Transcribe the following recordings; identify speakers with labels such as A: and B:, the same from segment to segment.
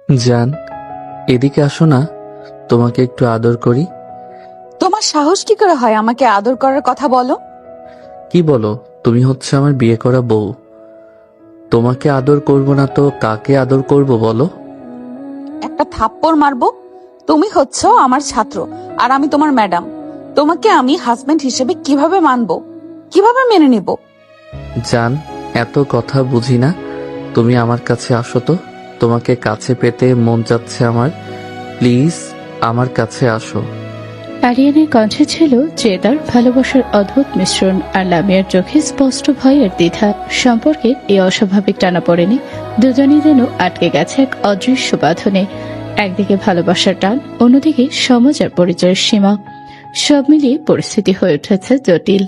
A: জান, এদিকে আসো না, তোমাকে একটু আদর করি।
B: তোমার সাহস কি করে হয় আমাকে আদর করার কথা বলো?
A: কি বলো? তুমি হচ্ছে আমার বিয়ে করা বউ। তোমাকে আদর করব না তো কাকে আদর করব বলো?
B: একটা থাপ্পড় মারবো। তুমি হচ্ছো আমার ছাত্র, আর আমি তোমার ম্যাডাম। তোমাকে আমি হাজবেন্ড হিসেবে কিভাবে মানবো, কিভাবে মেনে নিব?
A: জান, এত কথা বুঝি না। তুমি আমার কাছে আসো তো, তোমাকে কাছে পেতে মন যাচ্ছে আমার। প্লিজ আমার কাছে আসো।
C: আরিয়ানের কণ্ঠে ছিল জেদার ভালোবাসার অদ্ভুত মিশ্রণ, আর লামিয়ার চোখে স্পষ্ট ভয় আর দ্বিধা। সম্পর্কে এই অস্বাভাবিক টানা পড়েনি, দুজনই যেন আটকে গেছে এক অদৃশ্য বাঁধনে। একদিকে ভালোবাসার টান, অন্যদিকে সমাজ আর পরিচয়ের সীমা। সব মিলিয়ে পরিস্থিতি হয়ে উঠেছে জটিল।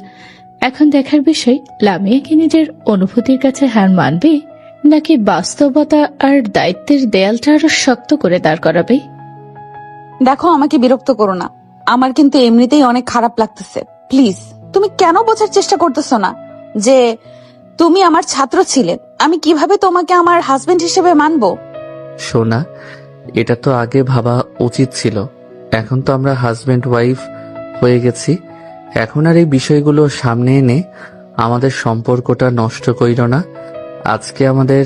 C: এখন দেখার বিষয়, লামিয়া কি নিজের অনুভূতির কাছে হার মানবে, নাকি বাস্তবতা আর দায়িত্বের দেয়ালটা আরো শক্ত করে দাঁড় করাবে।
B: দেখো, আমাকে বিরক্ত করো না। আমার কিন্তু এমনিতেই অনেক খারাপ লাগতেছে। প্লিজ, তুমি কেন বোঝার চেষ্টা করতেছো না যে তুমি আমার ছাত্র ছিলে? আমি কিভাবে তোমাকে আমার হাজবেন্ড হিসেবে মানবো?
A: সোনা, এটা তো আগে ভাবা উচিত ছিল। এখন তো আমরা হাজবেন্ড ওয়াইফ হয়ে গেছি। এখন আর এই বিষয়গুলো সামনে এনে আমাদের সম্পর্কটা নষ্ট কইরো না। আজকে আমাদের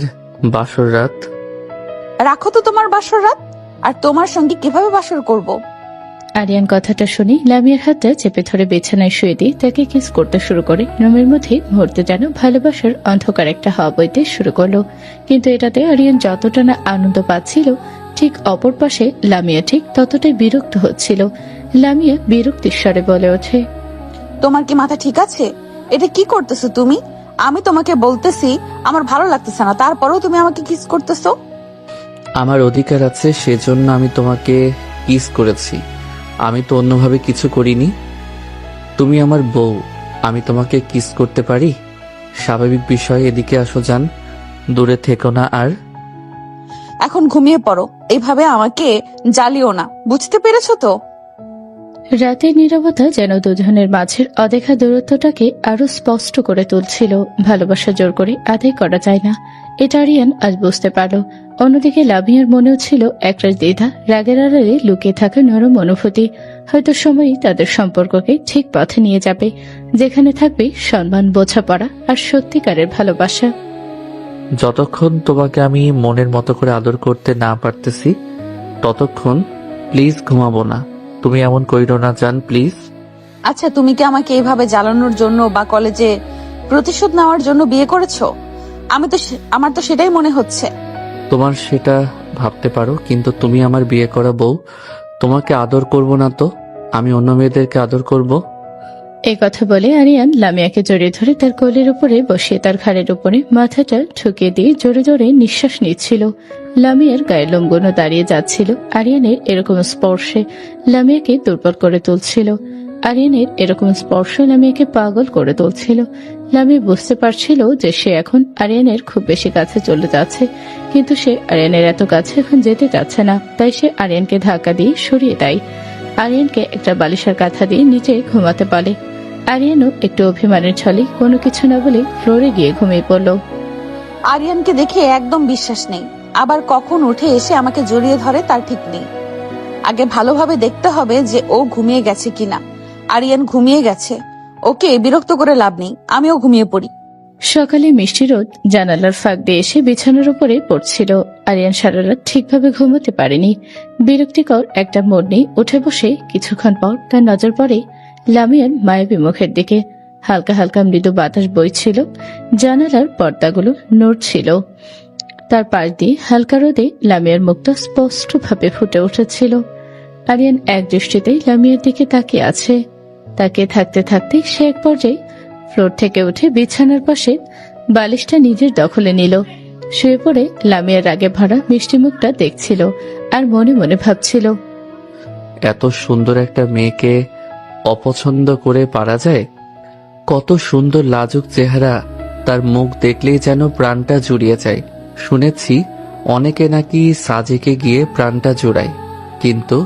A: বাসর রাত।
B: রাখো তো তোমার বাসর রাত। আর তোমার সঙ্গে কিভাবে বাসর করব?
C: আরিয়ান কথাটা শুনে লামিয়ার হাতটা চেপে ধরে বিছানায় শুয়ে দিয়ে তাকে কিস করতে শুরু করে। রুমের মধ্যে মুহূর্তে যেন ভালোবাসার অন্ধকার একটা হাওয়া বইতে শুরু করলো। কিন্তু এটাতে আরিয়ান যতটা না আনন্দ পাচ্ছিল, ঠিক অপর পাশে লামিয়া ঠিক ততটাই বিরক্ত হচ্ছিল। লামিয়া বিরক্তির স্বরে বলে ওঠে,
B: তোমার কি মাথা ঠিক আছে? এটা কি করতেছো তুমি? আমি তোমাকে বলতেছি আমার ভালো লাগতেছে না, তারপরেও তুমি আমাকে কিস করতেছো।
A: আমার অধিকার আছে, সেজন্য আমি তোমাকে কিস করেছি। আমি তো অন্যভাবে কিছু করিনি। তুমি আমার বউ, আমি তোমাকে কিস করতে পারি। স্বাভাবিক বিষয়। এদিকে আসো জান, দূরে থেকো না আর।
B: এখন ঘুমিয়ে পড়ো, এইভাবে আমাকে জ্বালিও না, বুঝতে পেরেছো তো?
C: রাতের নীরবতা যেন দুজনের মাঝের অদেখা দূরত্বটাকে আরো স্পষ্ট করে তুলছিল। ভালোবাসা জোর করে আদায় করা যায় না, এটা আরিয়ান আজ বুঝতে পারল। অন্যদিকে লামিয়ার মনেও ছিল একরাশ দ্বিধা, রাগের আড়ালে লুকিয়ে থাকা নরম অনুভূতি। হয়তো সময়ই তাদের সম্পর্ককে ঠিক পথে নিয়ে যাবে, যেখানে থাকবে সম্মান, বোঝাপড়া আর সত্যিকারের ভালোবাসা।
A: যতক্ষণ তোমাকে আমি মনের মতো করে আদর করতে না পারতেছি, ততক্ষণ প্লিজ ঘুমাবো না। তুমি এমন কইরো না জান, প্লিজ।
B: আচ্ছা, তুমি কি আমাকে এইভাবে জ্বালানোর জন্য বা কলেজে প্রতিশোধ নেওয়ার জন্য বিয়ে করেছো? আমার তো সেটাই মনে হচ্ছে।
A: তোমার সেটা ভাবতে পারো, কিন্তু তুমি আমার বিয়ে করা বউ। তোমাকে আদর করব না তো আমি অন্য মেয়েদেরকে আদর করব?
C: এই কথা বলে আরিয়ান লামিয়াকে জড়িয়ে ধরে তার কোলের উপরে বসিয়ে তার ঘাড়ের উপরে মাথাটা ঠুকিয়ে দিয়ে জোরে জোরে নিঃশ্বাস নিচ্ছিল। লামিয়ার গায়ের লোমগুলো দাঁড়িয়ে যাচ্ছিল আরিয়ানের এরকম স্পর্শে। লামিয়াকে দুর্বল করে তুলছিল। আরিয়ানের এরকম স্পর্শ লামিয়াকে পাগল করে তুলছিল। লামিয়া বুঝতে পারছিল যে সে এখন আরিয়ানের খুব বেশি কাছে চলে যাচ্ছে, কিন্তু সে আরিয়ানের এত কাছে এখন যেতে চাচ্ছে না। তাই সে আরিয়ানকে ধাক্কা দিয়ে সরিয়ে দেয়। আরিয়ানকে একটা বালিশের কাঁথা দিয়ে নিচে ঘুমাতে বলে। আরিয়ানও একটু অভিমানের ছলে কোনো কিছু না বলে ফ্লোরে গিয়ে ঘুমিয়ে পড়ল।
B: আরিয়ানকে দেখে একদম বিশ্বাস নেই, আবার কখন উঠে এসে আমাকে জড়িয়ে ধরে তার ঠিক নেই। আগে ভালোভাবে দেখতে হবে যে ও ঘুমিয়ে গেছে কিনা। আরিয়ান ঘুমিয়ে গেছে, ওকে বিরক্ত করে লাভ নেই, আমিও ঘুমিয়ে পড়ি।
C: সকালে মিষ্টি রোদ জানালার ফাঁক দিয়ে এসে বিছানার উপরে পড়ছিল। আরিয়ান সারা রাত ঠিকভাবে ঘুমোতে পারেনি। বিরক্তিকর একটা মোড় নিয়ে উঠে বসে কিছুক্ষণ পর তার নজর পড়ে লামিয়ার মায়াবী মুখের দিকে। হালকা হালকা মৃদু বাতাস বইছিল, জানালার পর্দাগুলো নড়ছিল। তার পাশ দিয়ে হালকা রোদে লামিয়ার মুখটা স্পষ্টভাবে ফুটে উঠেছিল। আরিয়ান এক দৃষ্টিতেই লামিয়ার দিকে তাকিয়ে আছে। তাকিয়ে থাকতে থাকতে সে এক পর্যায়ে ফ্লোর থেকে উঠে বিছানার পাশে বালিশটা নিজের দখলে নিল। শুয়ে পড়ে লামিয়ার রাগে ভরা মিষ্টি মুখটা দেখছিল আর মনে মনে ভাবছিল,
A: এত সুন্দর একটা মেয়েকে অপছন্দ করে পারা যায়? কত সুন্দর লাজুক চেহারা, তার মুখ দেখলেই যেন প্রাণটা জুড়িয়ে যায়। শুনেছি অনেকে নাকি সাজেকে গিয়ে প্রাণটা জোড়ায়, কিন্তু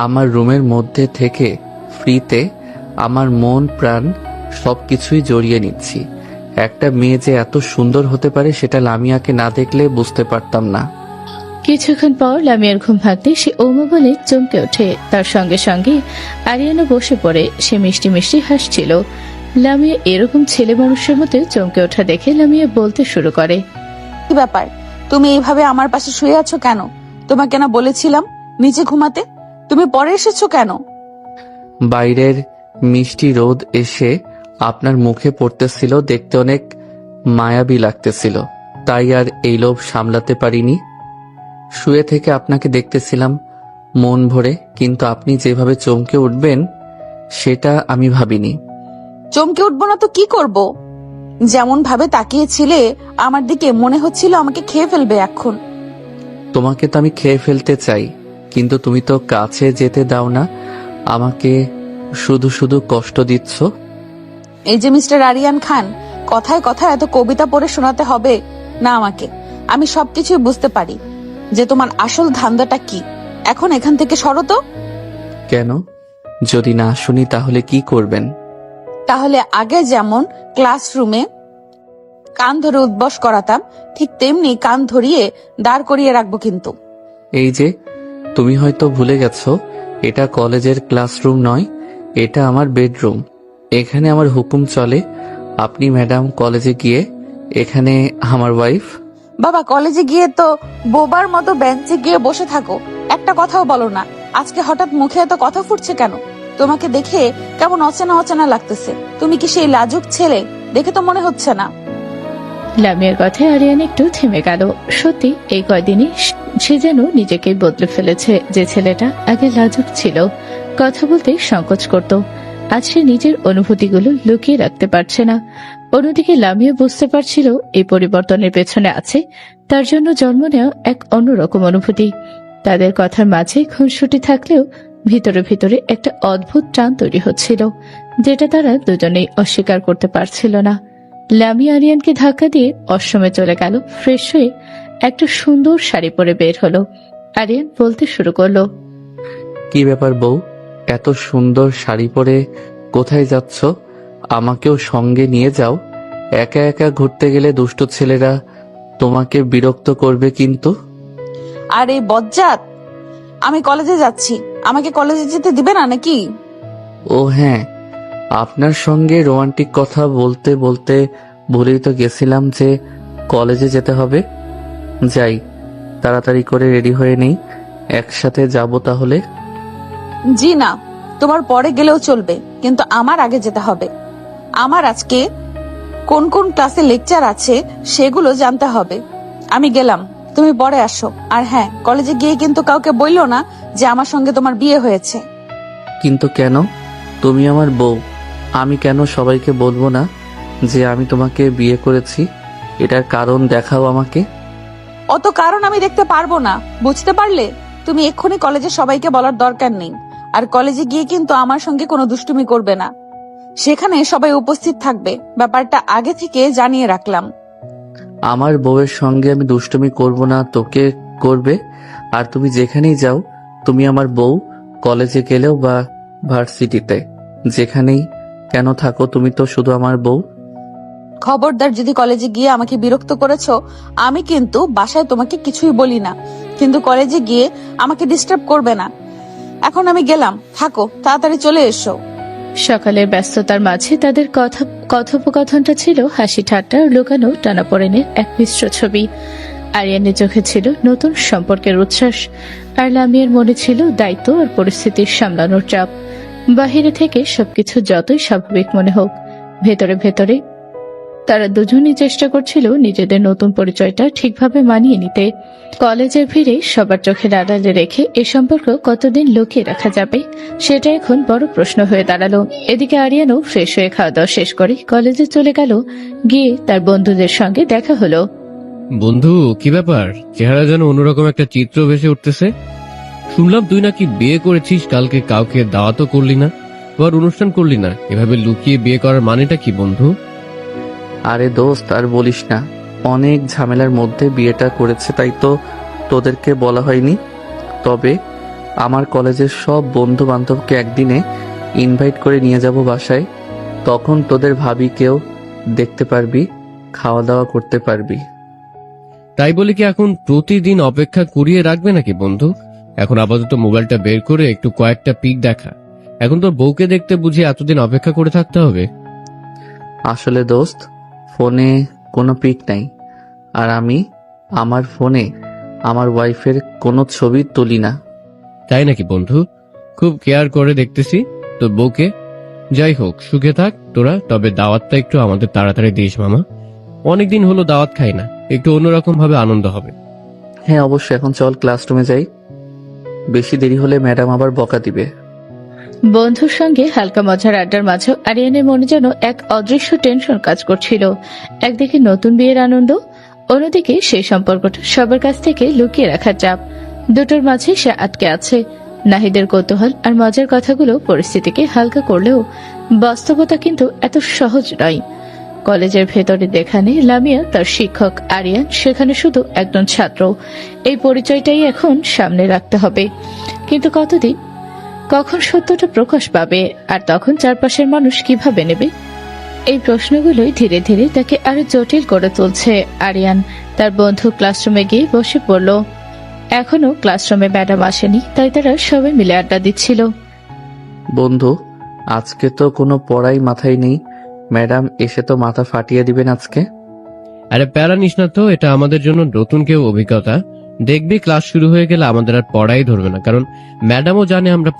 A: আমার রুমের মধ্যে থেকে ফ্রিতে আমার মন প্রাণ সবকিছুই জড়িয়ে নিচ্ছি। একটা মেয়ে যে এত সুন্দর হতে পারে সেটা লামিয়াকে না দেখলে বুঝতে পারতাম না।
C: কিছুক্ষণ পর লামিয়ার ঘুম ভাঙতে সে ওমা বলে চমকে ওঠে। তার সঙ্গে সঙ্গে আরিয়ানও বসে পড়ে। সে মিষ্টি মিষ্টি হাসছিল। লামিয়া এরকম ছেলে মানুষের মতো চমকে ওঠা দেখে লামিয়া বলতে শুরু করে,
B: কি ব্যাপার, তুমি এইভাবে আমার পাশে শুয়ে আছো কেন? তোমাকে না বলেছিলাম নিচে ঘুমাতে, তুমি পরে এসেছো কেন?
A: বাইরের মিষ্টি রোদ এসে আপনার মুখে পড়তেছিল, দেখতে অনেক মায়াবী লাগতেছিল, তাই আর এই লোভ সামলাতে পারিনি। শুয়ে থেকে আপনাকে দেখতেছিলাম মন ভরে, কিন্তু আপনি যেভাবে চমকে উঠবেন সেটা আমি ভাবিনি।
B: চমকে উঠবো না তো কি করব? যেমন ভাবে তাকিয়েছিলে আমার দিকে, মনে হচ্ছিল আমাকে খেয়ে ফেলবে এখন।
A: তোমাকে তো আমি খেয়ে ফেলতে চাই, কিন্তু তুমি তো কাছে যেতে দাও না, আমাকে শুধু শুধু কষ্ট দিচ্ছ।
B: এই যে মিস্টার আরিয়ান খান, কথায় কথায় এত কবিতা পড়ে শোনাতে হবে না আমাকে। আমি সবকিছুই বুঝতে পারি যে তোমার আসল ধান্দাটা কি। এখন এখান থেকে সরো তো।
A: কেন? যদি না শুনি তাহলে কি করবেন?
B: তাহলে আগে যেমন ক্লাসরুমে কান ধরে উদ্বস করাতাম, ঠিক তেমনি কান ধরিয়ে দাঁড় করিয়ে রাখবো কিন্তু।
A: এই যে তুমি হয়তো ভুলে গেছো, এটা কলেজের ক্লাসরুম নয়, এটা আমার বেডরুম। এখানে আমার হুকুম চলে। আপনি ম্যাডাম কলেজে গিয়ে এখানে আমার ওয়াইফ।
B: বাবা, কলেজে গিয়ে তো বোবার মতো বেঞ্চে গিয়ে বসে থাকো, একটা কথাও বলো না। আজকে হঠাৎ মুখে এত কথা ফুটছে কেন? তোমাকে দেখে কেমন অচেনা অচেনা লাগতেছে। তুমি কি সেই লাজুক ছেলে? দেখে তো মনে হচ্ছে না।
C: লামিয়ার কথায় আরিয়ান একটু থেমে গেল। সত্যি এই কয়দিনে সে যেন নিজেকে বদলে ফেলেছে। যে ছেলেটা আগে লাজুক ছিল, কথা বলতে সংকোচ করত, আজ সে নিজের অনুভূতিগুলো লুকিয়ে রাখতে পারছে না। অন্যদিকে লামিয়া বুঝতে পারছিল এই পরিবর্তনের পেছনে আছে তার জন্য জন্ম নেওয়া এক অন্যরকম অনুভূতি। তাদের কথার মাঝে খুনসুটি থাকলেও ভিতরে ভিতরে একটা অদ্ভুত টান তৈরি হচ্ছিল, যেটা তারা দুজনেই অস্বীকার করতে পারছিল না। লামিয়া আরিয়ানকে ধাক্কা দিয়ে অশ্রমে চলে গেল। ফ্রেশ হয়ে একটা সুন্দর শাড়ি পরে বের হলো। আরিয়ান বলতে শুরু করলো,
A: কি ব্যাপার বউ, এত সুন্দর শাড়ি পরে কোথায় যাচ্ছ? আমাকেও সঙ্গে নিয়ে যাও। একা একা ঘুরতে গেলে দুষ্ট ছেলেরা তোমাকে বিরক্ত করবে কিন্তু।
B: আর এই বজ্জাত, আমি কলেজে যাচ্ছি, আমাকে কলেজে যেতে দিবে না নাকি?
A: ও হ্যাঁ, আপনার সঙ্গে রোমান্টিক কথা বলতে বলতে ভুলেই তো গেছিলাম যে কলেজে যেতে হবে। যাই, তাড়াতাড়ি করে রেডি হয়ে নেই, একসাথে যাব তাহলে।
B: জি না, তোমার পরে গেলেও চলবে, কিন্তু আমার আগে যেতে হবে। আমার আজকে কোন কোন ক্লাসে লেকচার আছে সেগুলো জানতে হবে। আমি গেলাম, তুমি পরে আসো। আর হ্যাঁ, কলেজে গিয়ে কিন্তু কাউকে বললো না যে আমার সঙ্গে তোমার বিয়ে হয়েছে।
A: কিন্তু কেন? তুমি আমার বউ, আমি কেন সবাইকে বলবো না যে আমি তোমাকে বিয়ে করেছি? এটার কারণ দেখাও আমাকে।
B: অত কারণ আমি দেখতে পারবো না, বুঝতে পারলে? তুমি এক্ষুনি কলেজে সবাইকে বলার দরকার নেই। আর কলেজে গিয়ে কিন্তু আমার সঙ্গে কোনো দুষ্টুমি করবে না, সেখানে সবাই উপস্থিত থাকবে। ব্যাপারটা আগে থেকে জানিয়ে রাখলাম।
A: আমার বউয়ের সঙ্গে আমি দুষ্টুমি করব না, তোকে করবে। আর তুমি যেখানেই যাও, তুমি আমার বউ। কলেজে গেলেও বা ভার্সিটিতে, যেখানেই কেন থাকো, তুমি তো শুধু আমার বউ।
B: খবরদার, যদি কলেজে গিয়ে আমাকে বিরক্ত করেছো, আমি কিন্তু বাসায় তোমাকে কিছুই বলি না, কিন্তু কলেজে গিয়ে আমাকে ডিস্টার্ব করবে না। এখন আমি গেলাম, থাকো, তাড়াতাড়ি চলে এসো।
C: সকালের ব্যস্ততার মাঝে তাদের কথোপকথনটা ছিল হাসি ঠাট্টা আর লুকানো টানাপোড়েনের এক মিশ্র ছবি। আরিয়ানের চোখে ছিল নতুন সম্পর্কের উচ্ছ্বাস, আর লামিয়ার মনে ছিল দায়িত্ব আর পরিস্থিতির সামলানোর চাপ। বাহিরে থেকে সবকিছু যতই স্বাভাবিক মনে হোক, ভেতরে ভেতরে তারা দুজনই চেষ্টা করছিল নিজেদের নতুন পরিচয়টা ঠিকভাবে মানিয়ে নিতে। কলেজের ভিড়ে সবার চোখের আড়ালে রেখে এ সম্পর্ক কতদিন লুকিয়ে রাখা যাবে, সেটা এখন বড় প্রশ্ন হয়ে দাঁড়ালো। এদিকে আরিয়ানও ফ্রেশ হয়ে খাওয়া দাওয়া শেষ করে কলেজে চলে গেল। গিয়ে তার বন্ধুদের সঙ্গে দেখা হলো।
D: বন্ধু, কি ব্যাপার? চেহারা যেন অন্যরকম একটা চিত্র ভেসে উঠতেছে। শুনলাম তুই নাকি বিয়ে করেছিস, কালকে কাউকে দাওয়াতও করলি না, আবার অনুষ্ঠান করলি না। এভাবে লুকিয়ে বিয়ে করার মানেটা কি বন্ধু?
A: আরে দোস্ত, আর বলিস না, অনেক ঝামেলার মধ্যে বিয়েটা করেছে, তাই তো তোদেরকে বলা হয়নি। তবে আমার কলেজের সব বন্ধু বান্ধবকে একদিনে ইনভাইট করে নিয়ে যাব বাসায়। তখন তোদের ভাবিকেও দেখতে পারবি, খাওয়া দাওয়া করতে পারবি।
D: তাই বলে কি এখন প্রতিদিন অপেক্ষা করিয়ে রাখবে নাকি বন্ধু? এখন আপাতত মোবাইলটা বের করে একটু কয়েকটা পিক দেখা। এখন তোর বউকে দেখতে বুঝি এতদিন অপেক্ষা করে থাকতে হবে?
A: আসলে দোস্ত, ফোনে কোনো পিক নাই, আর আমি আমার ফোনে আমার ওয়াইফের কোনো ছবি তুলি না।
D: তাই নাকি বন্ধু? খুব কেয়ার করে দেখতেছি তোর বউকে। যাই হোক, সুখে থাক তোরা। তবে দাওয়াতটা একটু আমাদের তাড়াতাড়ি দিস মামা। অনেকদিন হলো দাওয়াত খাই না, একটু অন্যরকম ভাবে আনন্দ হবে।
A: হ্যাঁ অবশ্যই, এখন চল ক্লাসরুমে যাই, বেশি দেরি হলে ম্যাডাম আবার বকা দিবে।
C: বন্ধুর সঙ্গে হালকা মজার আড্ডার মাঝে আরিয়ানের মনে যেন এক অদৃশ্য টেনশন কাজ করছিল। একদিকে নতুন বিয়ের আনন্দ, অন্যদিকে সেই সম্পর্কটা সবার কাছ থেকে লুকিয়ে রাখার চাপ। দুটোর মাঝে সে আটকে আছে। নাহিদের কৌতূহল আর মজার কথাগুলো পরিস্থিতিকে হালকা করলেও বাস্তবতা কিন্তু এত সহজ নয়। কলেজের ভেতরে যেখানে লামিয়া তার শিক্ষক, আরিয়ান সেখানে শুধু একজন ছাত্র। এই পরিচয়টাই এখন সামনে রাখতে হবে। কিন্তু কতদিন, কখন সত্যটা প্রকাশ পাবে, আর তখন চারপাশের মানুষ কিভাবে নেবে? এই প্রশ্নগুলোই ধীরে ধীরে তাকে আরো জটিল করে তুলছে। আরিয়ান তার বন্ধু ক্লাসরুমে গিয়ে বসে পড়ল। এখনো ক্লাসরুমে ম্যাডাম আসেনি, তাই তারা সবাই মিলে আড্ডা দিচ্ছিল।
A: বন্ধু, আজকে তো কোনো পড়াই মাথায় নেই, ম্যাডাম এসে তো মাথা ফাটিয়ে দিবেন আজকে।
D: আরে প্যারা নিস না তো, এটা আমাদের জন্য নতুন কেউ অভিজ্ঞতা। দেখবি ক্লাস শুরু হয়ে গেলে আমাদের আর পড়াই ধরবে না, কারণ ম্যাডামও জানে আমরা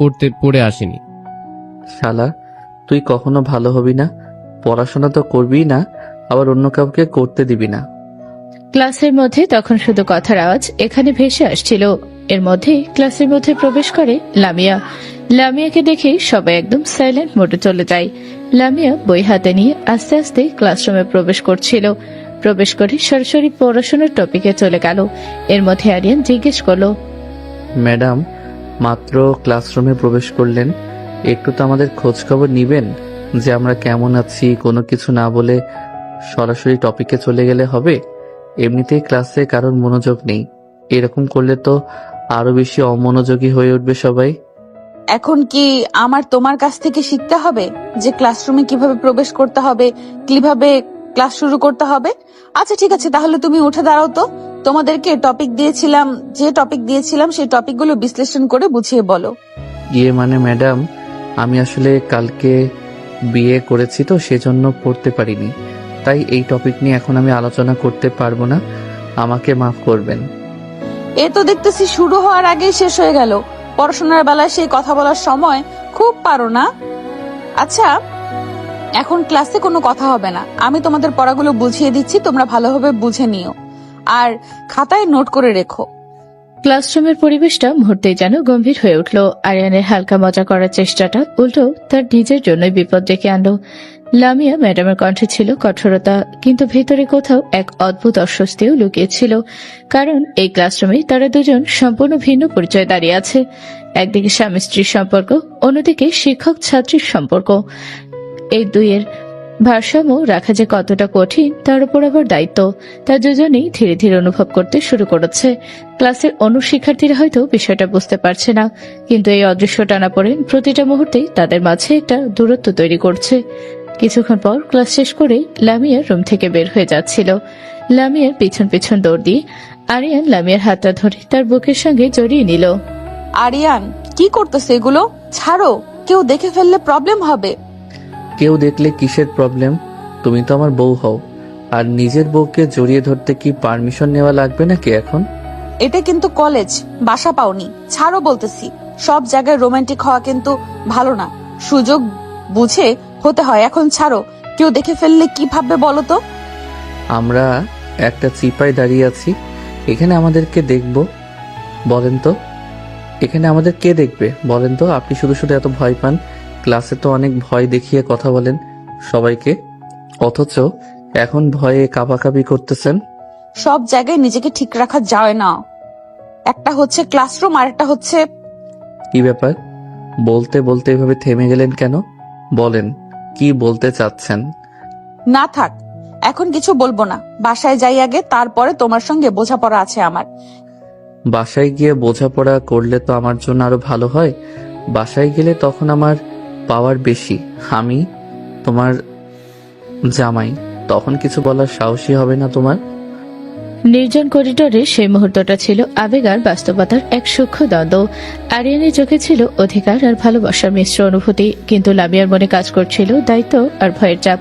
D: পড়ে আসিনি।
A: শালা, তুই কখনো ভালো হবি না, পড়াশোনা তো করবি না, আবার অন্য কাউকে করতে দিবি না।
C: ক্লাসের মধ্যে তখন শুধু কথার আওয়াজ এখানে ভেসে আসছিল। এর মধ্যে ক্লাসের মধ্যে প্রবেশ করে লামিয়া। লামিয়াকে দেখে সবাই একদম সাইলেন্ট মোডে চলে যায়। লামিয়া বই হাতে নিয়ে আস্তে আস্তে ক্লাসরুমে প্রবেশ করছিল। প্রবেশ করে সরাসরি পড়াশোনার টপিকে চলে গেল। এর মধ্যে আরিয়ান জিজ্ঞেস করলো,
A: ম্যাডাম মাত্র ক্লাসরুমে প্রবেশ করলেন, একটু তো আমাদের খোঁজ খবর নিবেন যে আমরা কেমন আছি। কোনো কিছু না বলে সরাসরি টপিকে চলে গেলে হবে? এমনিতেই ক্লাসে কারোর মনোযোগ নেই, এরকম করলে তো আরো বেশি অমনোযোগী হয়ে উঠবে সবাই।
B: এখন কি আমার তোমার কাছ থেকে শিখতে হবে যে ক্লাসরুমে কিভাবে প্রবেশ করতে হবে, কিভাবে ক্লাস শুরু করতে হবে? আচ্ছা ঠিক আছে, তাহলে তুমি উঠে দাঁড়াও তো। তোমাদেরকে টপিক দিয়েছিলাম, যে টপিক দিয়েছিলাম সেই টপিকগুলো বিশ্লেষণ করে বুঝিয়ে বলো।
A: মানে ম্যাডাম, আমি আসলে কালকে বিয়ে করেছি তো সেজন্য পড়তে পারিনি, তাই এই টপিক নিয়ে এখন আমি আলোচনা করতে পারবো না, আমাকে মাফ করবেন।
B: এ তো দেখতেছি শুরু হওয়ার আগেই শেষ হয়ে গেল। পড়াশোনার বেলায় সেই কথা বলার সময় খুব পারো না। আচ্ছা, এখন ক্লাসে কোনো কথা হবে না, আমি তোমাদের পড়াগুলো বুঝিয়ে দিচ্ছি, তোমরা ভালোভাবে বুঝে নিও আর খাতায় নোট করে রেখো।
C: ক্লাসরুমের পরিবেশটা মুহূর্তেই যেন গম্ভীর হয়ে উঠল। আরিয়ানের হালকা মজা করার চেষ্টাটা উল্টো তার নিজের জন্যই বিপদ ডেকে আনলো। লামিয়া ম্যাডামের কণ্ঠে ছিল কঠোরতা, কিন্তু ভেতরে কোথাও এক অদ্ভুত অস্বস্তিও লুকিয়েছিল। কারণ এই ক্লাসরুমে তারা দুজন সম্পূর্ণ ভিন্ন পরিচয় দাঁড়িয়ে আছে। একদিকে স্বামী স্ত্রীর সম্পর্ক, অন্যদিকে শিক্ষক ছাত্রীর সম্পর্ক। এই দুইয়ের ভারসাম্য রাখা যে কতটা কঠিন, তার উপর আবার দায়িত্ব, তা দুজনেই ধীরে ধীরে অনুভব করতে শুরু করেছে। ক্লাসের অন্য শিক্ষার্থীরা হয়তো বিষয়টা বুঝতে পারছে না, কিন্তু এই অদৃশ্য টানাপোড়েন প্রতিটা মুহূর্তেই তাদের মাঝে একটা দূরত্ব তৈরি করছে। কিছুক্ষণ পর ক্লাস শেষ করে লামিয়া রুম থেকে বের হয়ে যাচ্ছিল। লামিয়ার পিছন পিছন দৌড় দিয়ে আরিয়ান লামিয়ার হাতটা ধরে তার বুকের সঙ্গে জড়িয়ে নিল।
B: আরিয়ান, কি করতেছে এগুলো? ছাড়ো, কেউ দেখে ফেললে প্রবলেম হবে।
A: কেউ দেখলে কিসের প্রবলেম? তুমি তো আমার বউ হও, আর নিজের বউকে জড়িয়ে ধরতে কি পারমিশন নেওয়া লাগবে নাকি এখন?
B: এটা কিন্তু কলেজ, বাসা পাওনি। ছাড়ো বলতেছি। সব জায়গায় রোমান্টিক হওয়া কিন্তু ভালো না, সুযোগ বুঝে হতে হয়। এখন ছাড়ো, কেউ দেখে ফেললে কি ভাববে বলো তো?
A: আমরা একটা চিপায় দাঁড়িয়ে আছি, এখানে আমাদেরকে দেখবো বলেন তো? এখানে আমাদের কে দেখবে বলেন তো? আপনি শুধু শুধু এত ভয় পান, ক্লাসে তো অনেক ভয় দেখিয়ে কথা বলেন সবাইকে, অথচ এখন ভয়ে কাঁপাকাঁপি করতেছেন।
B: সব জায়গায় নিজেকে ঠিক রাখা যায় না। একটা হচ্ছে ক্লাসরুম আর একটা হচ্ছে...
A: কি ব্যাপার? বলতে বলতে এভাবে থেমে গেলেন কেন? বলেন, কি বলতে চাচ্ছেন?
B: না থাক, এখন কিছু বলবো না। বাসায় যাই আগে, তারপরে তোমার সঙ্গে বোঝাপড়া আছে আমার।
A: বাসায় গিয়ে বোঝাপড়া করলে তো আমার জন্য আরো ভালো হয়। বাসায় গেলে তখন আমার পাওয়ার বেশি, আমি তোমার জামাই, তখন কিছু বলার সাহসী হবে না তোমার?
C: নির্জন করিডোরে সেই মুহূর্তটা ছিল আবেগ আর বাস্তবতার এক সূক্ষ্ম দ্বন্দ্ব। আরিয়ানের চোখে ছিল অধিকার আর ভালোবাসার মিশ্র অনুভূতি, কিন্তু লামিয়ার মনে কাজ করছিল দায়িত্ব আর ভয়ের চাপ।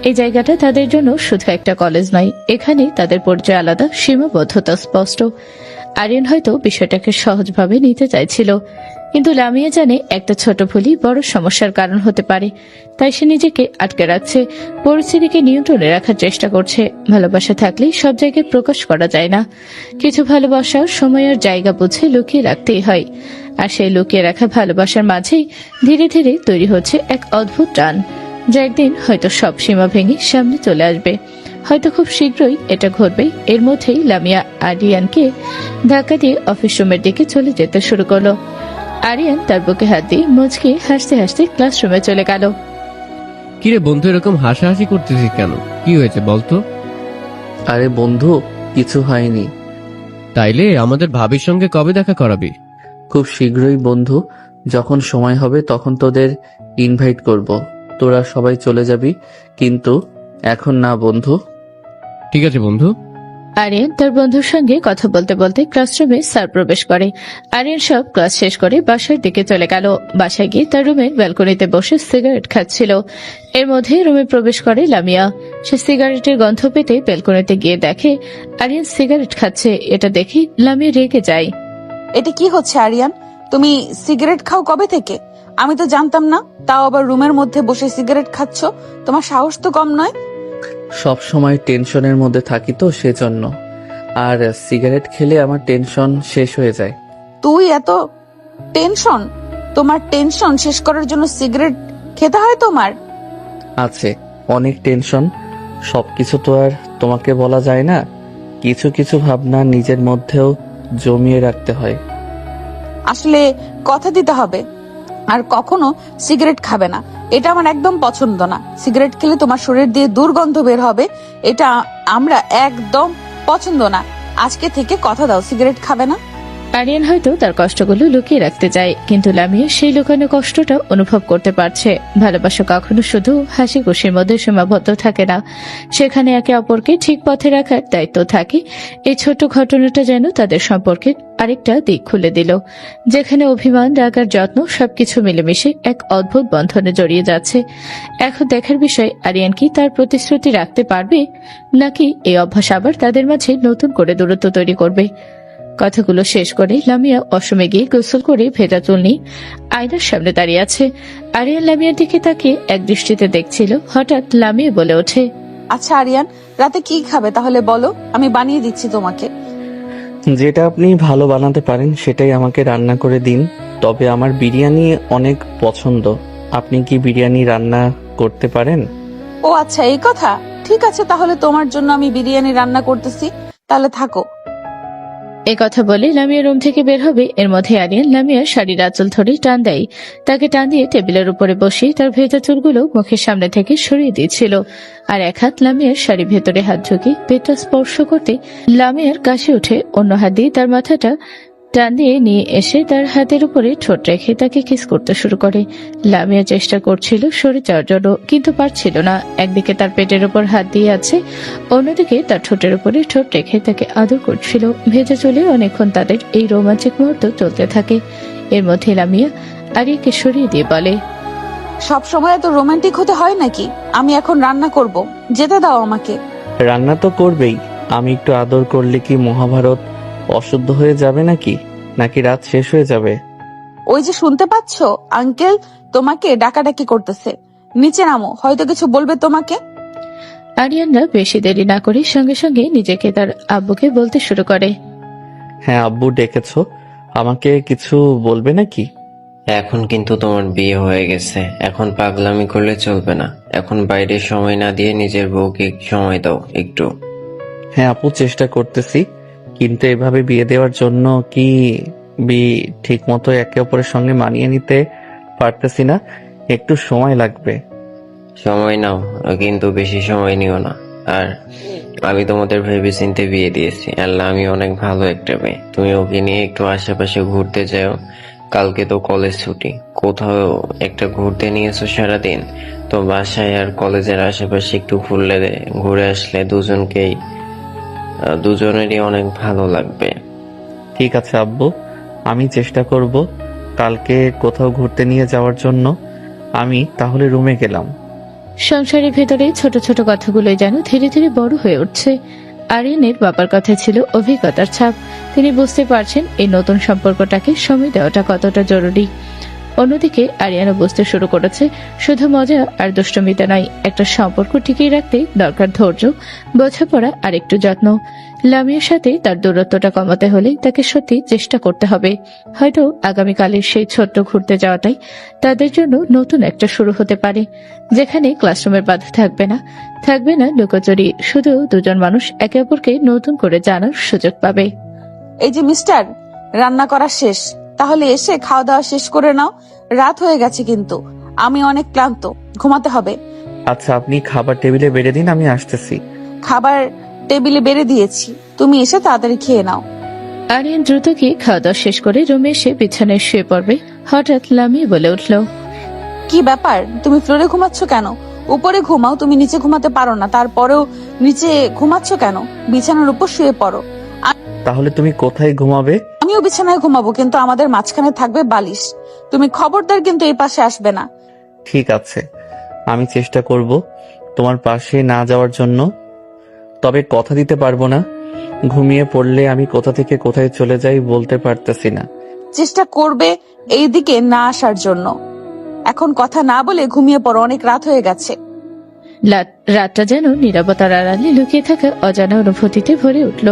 C: এই জায়গাটা তাদের জন্য শুধু একটা কলেজ নয়, এখানে তাদের পরিচয় আলাদা, সীমাবদ্ধতা স্পষ্ট। আরিয়ান হয়তো বিষয়টাকে সহজভাবে নিতে চাইছিল, কিন্তু লামিয়া জানে একটা ছোট ভুলই বড় সমস্যার কারণ হতে পারে। তাই সে নিজেকে আটকে রাখছে, পরিস্থিতিকে নিয়ন্ত্রণে রাখার চেষ্টা করছে। ভালোবাসা থাকলে সব জায়গায় প্রকাশ করা যায় না, কিছু ভালোবাসা সময় আর জায়গা বুঝে লুকিয়ে রাখতেই হয়। আর সেই লুকিয়ে রাখা ভালোবাসার মাঝেই ধীরে ধীরে তৈরি হচ্ছে এক অদ্ভুত টান, যা একদিন হয়তো সব সীমা ভেঙে সামনে চলে আসবে। হয়তো খুব শীঘ্রই এটা ঘটবে। এর মধ্যেই লামিয়া আরিয়ানকে ধাক্কা দিয়ে অফিস রুমের দিকে চলে যেতে শুরু করলো। আরিয়ান তার বুকে হাত দিয়ে মুচকি হাসতে হাসতে ক্লাসরুমে চলে গেল।
D: কিরে বন্ধু, এরকম হাসাহাসি করতেছিস কেন? কি হয়েছে বলতো?
A: আরে বন্ধু, কিছু হয়নি।
D: তাইলে আমাদের ভাবির সঙ্গে কবে দেখা করাবি?
A: খুব শীঘ্রই বন্ধু, যখন সময় হবে তখন তোদের ইনভাইট করব। তোরা সবাই চলে যাবি, কিন্তু এখন না বন্ধু।
D: ঠিক আছে বন্ধু।
C: আরিয়ান তার বন্ধুর সঙ্গে কথা বলতে বলতে ক্লাসরুমে স্যার প্রবেশ করে। আরিয়ান সব ক্লাস শেষ করে বাসার দিকে চলে গেল। বাসায় গিয়ে তার রুমের ব্যালকনিতে বসে সিগারেট খাচ্ছিল। এর মধ্যে রুমে প্রবেশ করে লামিয়া। সে সিগারেটের গন্ধ পেতে ব্যালকনিতে গিয়ে দেখে আরিয়ান সিগারেট খাচ্ছে। এটা দেখে লামিয়া রেগে যায়।
B: এটা কি হচ্ছে আরিয়ান? তুমি সিগারেট খাও কবে থেকে? আমি তো জানতাম না, তাও আবার রুমের মধ্যে বসে সিগারেট খাচ্ছ। তোমার সাহস তো কম নয়।
A: সব সময় টেনশনের মধ্যে থাকি তো সেজন্য, আর সিগারেট খেলে আমার টেনশন শেষ হয়ে যায়।
B: তুই এত টেনশন? তোমার টেনশন শেষ করার জন্য সিগারেট খেতে হয় তোমার?
A: আছে অনেক টেনশন, সবকিছু তো আর তোমাকে বলা যায় না। কিছু কিছু ভাবনা নিজের মধ্যেও জমিয়ে রাখতে হয়।
B: আসলে কথা দিতে হবে, আর কখনো সিগারেট খাবে না। এটা আমার একদম পছন্দ না। সিগারেট খেলে তোমার শরীর দিয়ে দুর্গন্ধ বের হবে, এটা আমরা একদম পছন্দ না। আজকে থেকে কথা দাও, সিগারেট খাবে না।
C: আরিয়ান হয়তো তার কষ্টগুলো লুকিয়ে রাখতে চায়, কিন্তু লামিয়া সেই লুকানো কষ্টটা অনুভব করতে পারছে। ভালোবাসা কখনো শুধু হাসি খুশির মধ্যে সীমাবদ্ধ থাকে না, সেখানে একে অপরকে ঠিক পথে রাখার দায়িত্ব থাকে। এই ছোট ঘটনাটা যেন তাদের সম্পর্কের আরেকটা দিক খুলে দিল, যেখানে অভিমান, রাগ আর যত্ন সবকিছু মিলেমিশে এক অদ্ভুত বন্ধনে জড়িয়ে যাচ্ছে। এখন দেখার বিষয় আরিয়ান কি তার প্রতিশ্রুতি রাখতে পারবে, নাকি এই অভ্যাস আবার তাদের মাঝে নতুন করে দূরত্ব তৈরি করবে। কথাগুলো শেষ করে লামিয়া ওয়াশরুমে গিয়ে গোসল করে ভেজা চুল নিয়ে আয়নার সামনে দাঁড়িয়ে আছে। আরিয়ান লামিয়ার দিকে তাকিয়ে এক দৃষ্টিতে দেখছিল। হঠাৎ লামিয়া বলে ওঠে,
B: আচ্ছা আরিয়ান, রাতে কি খাবে তাহলে বলো, আমি বানিয়ে দিচ্ছি তোমাকে।
A: যেটা আপনি ভালো বানাতে পারেন সেটাই আমাকে রান্না করে দিন। তবে আমার বিরিয়ানি অনেক পছন্দ। আপনি কি বিরিয়ানি রান্না করতে পারেন?
B: ও আচ্ছা, এই কথা। ঠিক আছে, তাহলে তোমার জন্য আমি বিরিয়ানি রান্না করতেছি, তাহলে থাকো।
C: এই কথা বলে লামিয়া রুম থেকে বের হবে। এর মধ্যে আরিয়ান লামিয়ার শাড়ির আঁচল ধরে টান দেয়। তাকে টান দিয়ে টেবিলের উপরে বসিয়ে তার ভেজা চুলগুলো মুখের সামনে থেকে সরিয়ে দিয়েছিল। আর এক হাত লামিয়ার শাড়ি ভেতরে হাত ঢুকে পেটটা স্পর্শ করতে লামিয়ার কাশি উঠে অন্য হাত দিয়ে তার মাথাটা টান দিয়ে নিয়ে এসে তার হাতের উপরে ঠোঁট রেখে তাকে কিস করতে শুরু করে। লামিয়া চেষ্টা করছিল সরে যাওয়ার জন্য, কিন্তু পারছিল না। একদিকে তার পেটের উপর হাত দিয়ে আছে, অন্যদিকে তার ঠোঁটের উপরে ঠোঁট রেখে তাকে আদর করছিল। ভেজা চলে অনেকক্ষণ তাদের এই রোমাঞ্চক মুহূর্ত চলতে থাকে। এর মধ্যে লামিয়া আরিয়াকে সরিয়ে দিয়ে বলে,
B: সব সময় এত রোমান্টিক হতে হয় নাকি? আমি এখন রান্না করব, যেতে দাও আমাকে।
A: রান্না তো করবেই, আমি একটু আদর করলে কি মহাভারত অশুদ্ধ হয়ে যাবে নাকি রাত শেষ হয়ে যাবে?
B: ওই যে শুনতে পাচ্ছ, আঙ্কেল তোমাকে ডাকাডাকি করতেছে। নিচে নামো, হয়তো কিছু বলবে তোমাকে।
C: আরিয়ানরা বেশি দেরি না করে সঙ্গে সঙ্গে নিজেকে তার আব্বুকে বলতে শুরু করে,
A: হ্যাঁ আব্বু ডেকেছো, আমাকে কিছু বলবে নাকি?
E: এখন কিন্তু তোমার বিয়ে হয়ে গেছে, এখন পাগলামি করলে চলবে না। এখন বাইরে সময় না দিয়ে নিজের বউকে সময় দাও একটু।
A: হ্যাঁ আপু, চেষ্টা করতেছি, কিন্তু এভাবে বিয়ে দেওয়ার জন্য কি ঠিক মতো একে অপরের সঙ্গে মানিয়ে নিতে পারতেছি না, একটু সময় লাগবে।
E: সময় নাও, কিন্তু বেশি সময় নিও না। আর আমি তোমাদের ভেবে চিন্তে বিয়ে দিয়েছি। আল্লাহ, আমি অনেক ভালো একটা মেয়ে। তুমি ওকে নিয়ে একটু আশেপাশে ঘুরতে যাও। কালকে তো কলেজ ছুটি, কোথাও একটা ঘুরতে নিয়েছো সারাদিন, তো বাসায় আর কলেজের আশেপাশে একটু ঘুরে আসলে দুজনকেই দুজনেরই অনেক ভালো লাগবে।
A: ঠিক আছে আব্বু, আমি চেষ্টা করব কালকে কোথাও ঘুরতে নিয়ে যাওয়ার জন্য। আমি তাহলে রুমে গেলাম।
C: সংসারের ভেতরে ছোট ছোট কথাগুলোই যেন ধীরে ধীরে বড় হয়ে উঠছে। আরিয়ানের বাবার কথা ছিল অভিজ্ঞতার ছাপ। তিনি বুঝতে পারছেন এই নতুন সম্পর্কটাকে সময় দেওয়াটা কতটা জরুরি। অন্যদিকে আরিয়ানও বুঝতে শুরু করেছে শুধু মজা আর দুষ্টমিতা নয়, একটা সম্পর্ক টিকিয়ে রাখতে দরকার ধৈর্য, বোঝাপড়া আর একটু যত্ন। লামিয়ার সাথে তার দূরত্বটা কমাতে হলে তাকে সত্যি চেষ্টা করতে হবে। হয়তো আগামীকালের সেই ছোট্ট ঘুরতে যাওয়াটাই তাদের জন্য নতুন একটা শুরু হতে পারে, যেখানে ক্লাসরুমের বাধা থাকবে না লুকোচুরি, শুধু দুজন মানুষ একে অপরকে নতুন করে জানার সুযোগ পাবে।
B: এই যে মিস্টার, রান্না করা শেষ, তাহলে এসে খাওয়া দাওয়া শেষ করে নাও। রাত হয়ে গেছে কিন্তু আমি অনেক ক্লান্ত, ঘুমাতে হবে।
A: আচ্ছা, আপনি খাবার টেবিলে বেড়ে দিন, আমি আসতেছি।
B: খাবার টেবিলে বেড়ে দিয়েছি, তুমি এসে তাড়াতাড়ি খেয়ে নাও।
C: আরিয়ান দ্রুত গিয়ে খাওয়া দাওয়া শেষ করে রুমে এসে বিছানায় শুয়ে পড়বে। হঠাৎ লামিয়ে বলে উঠল,
B: কি ব্যাপার, তুমি ফ্লোরে ঘুমাচ্ছ কেন? উপরে ঘুমাও, তুমি নিচে ঘুমাতে পারো না, তারপরেও নিচে ঘুমাচ্ছ কেন? বিছানার উপর শুয়ে পড়ো।
A: তাহলে তুমি কোথায় ঘুমাবে?
B: আমিও বিছানায় ঘুমাবো, কিন্তু আমাদের মাঝখানে থাকবে বালিশ। তুমি খবরদার কিন্তু এই পাশে আসবে না।
A: ঠিক আছে, আমি চেষ্টা করব তোমার পাশে না যাওয়ার জন্য, তবে কথা দিতে পারবো না। ঘুমিয়ে পড়লে আমি কোথা থেকে কোথায় চলে যাই বলতে পারতেছি না।
B: চেষ্টা করবে এই দিকে না আসার জন্য। এখন কথা না বলে ঘুমিয়ে পড়ো, অনেক রাত হয়ে গেছে।
C: রাতটা যেন নীরবতার আড়ালে লুকিয়ে থাকা অজানা অনুভূতিতে ভরে উঠল।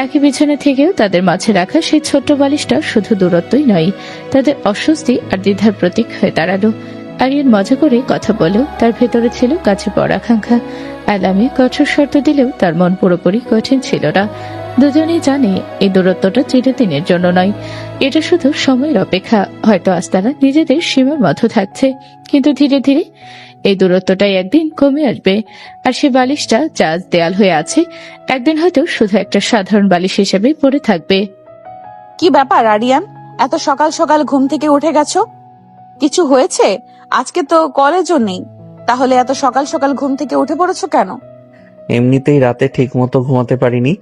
C: একই বিছানা থেকেও তাদের মাঝে রাখা সেই ছোট্ট বালিশটা শুধু দূরত্বই নয়, তাদের অস্বস্তি আর দ্বিধার প্রতীক হয়ে দাঁড়ালো। আরিয়ান মজা করে কথা বলেও তার ভেতরে ছিল কাছে পড়া আকাঙ্ক্ষা। আলামে কঠোর শর্ত দিলেও তার মন পুরোপুরি কঠিন ছিল না। দুজনেই জানে এই দূরত্বটা চিরদিনের জন্য নয়, এটা শুধু সময়ের অপেক্ষা। হয়তো আজ তারা নিজেদের সীমার মধ্যে থাকছে, কিন্তু ধীরে ধীরে এই দূরত্বটাই একদিন কমে আসবে। আর সে বালিশটা যা আজ দেয়াল হয়ে আছে, একদিন হয়তো শুধু একটা সাধারণ বালিশ হিসেবে পড়ে থাকবে।
B: কি ব্যাপার আরিয়ান, এত সকাল সকাল ঘুম থেকে উঠে গেছো? কিছু হয়েছে? আজকে তো কলেজও নেই, তাহলে এত সকাল সকাল ঘুম থেকে উঠে পড়েছো কেন?
A: এমনিতেই রাতে ঠিক মতো ঘুমাতে পারিনি,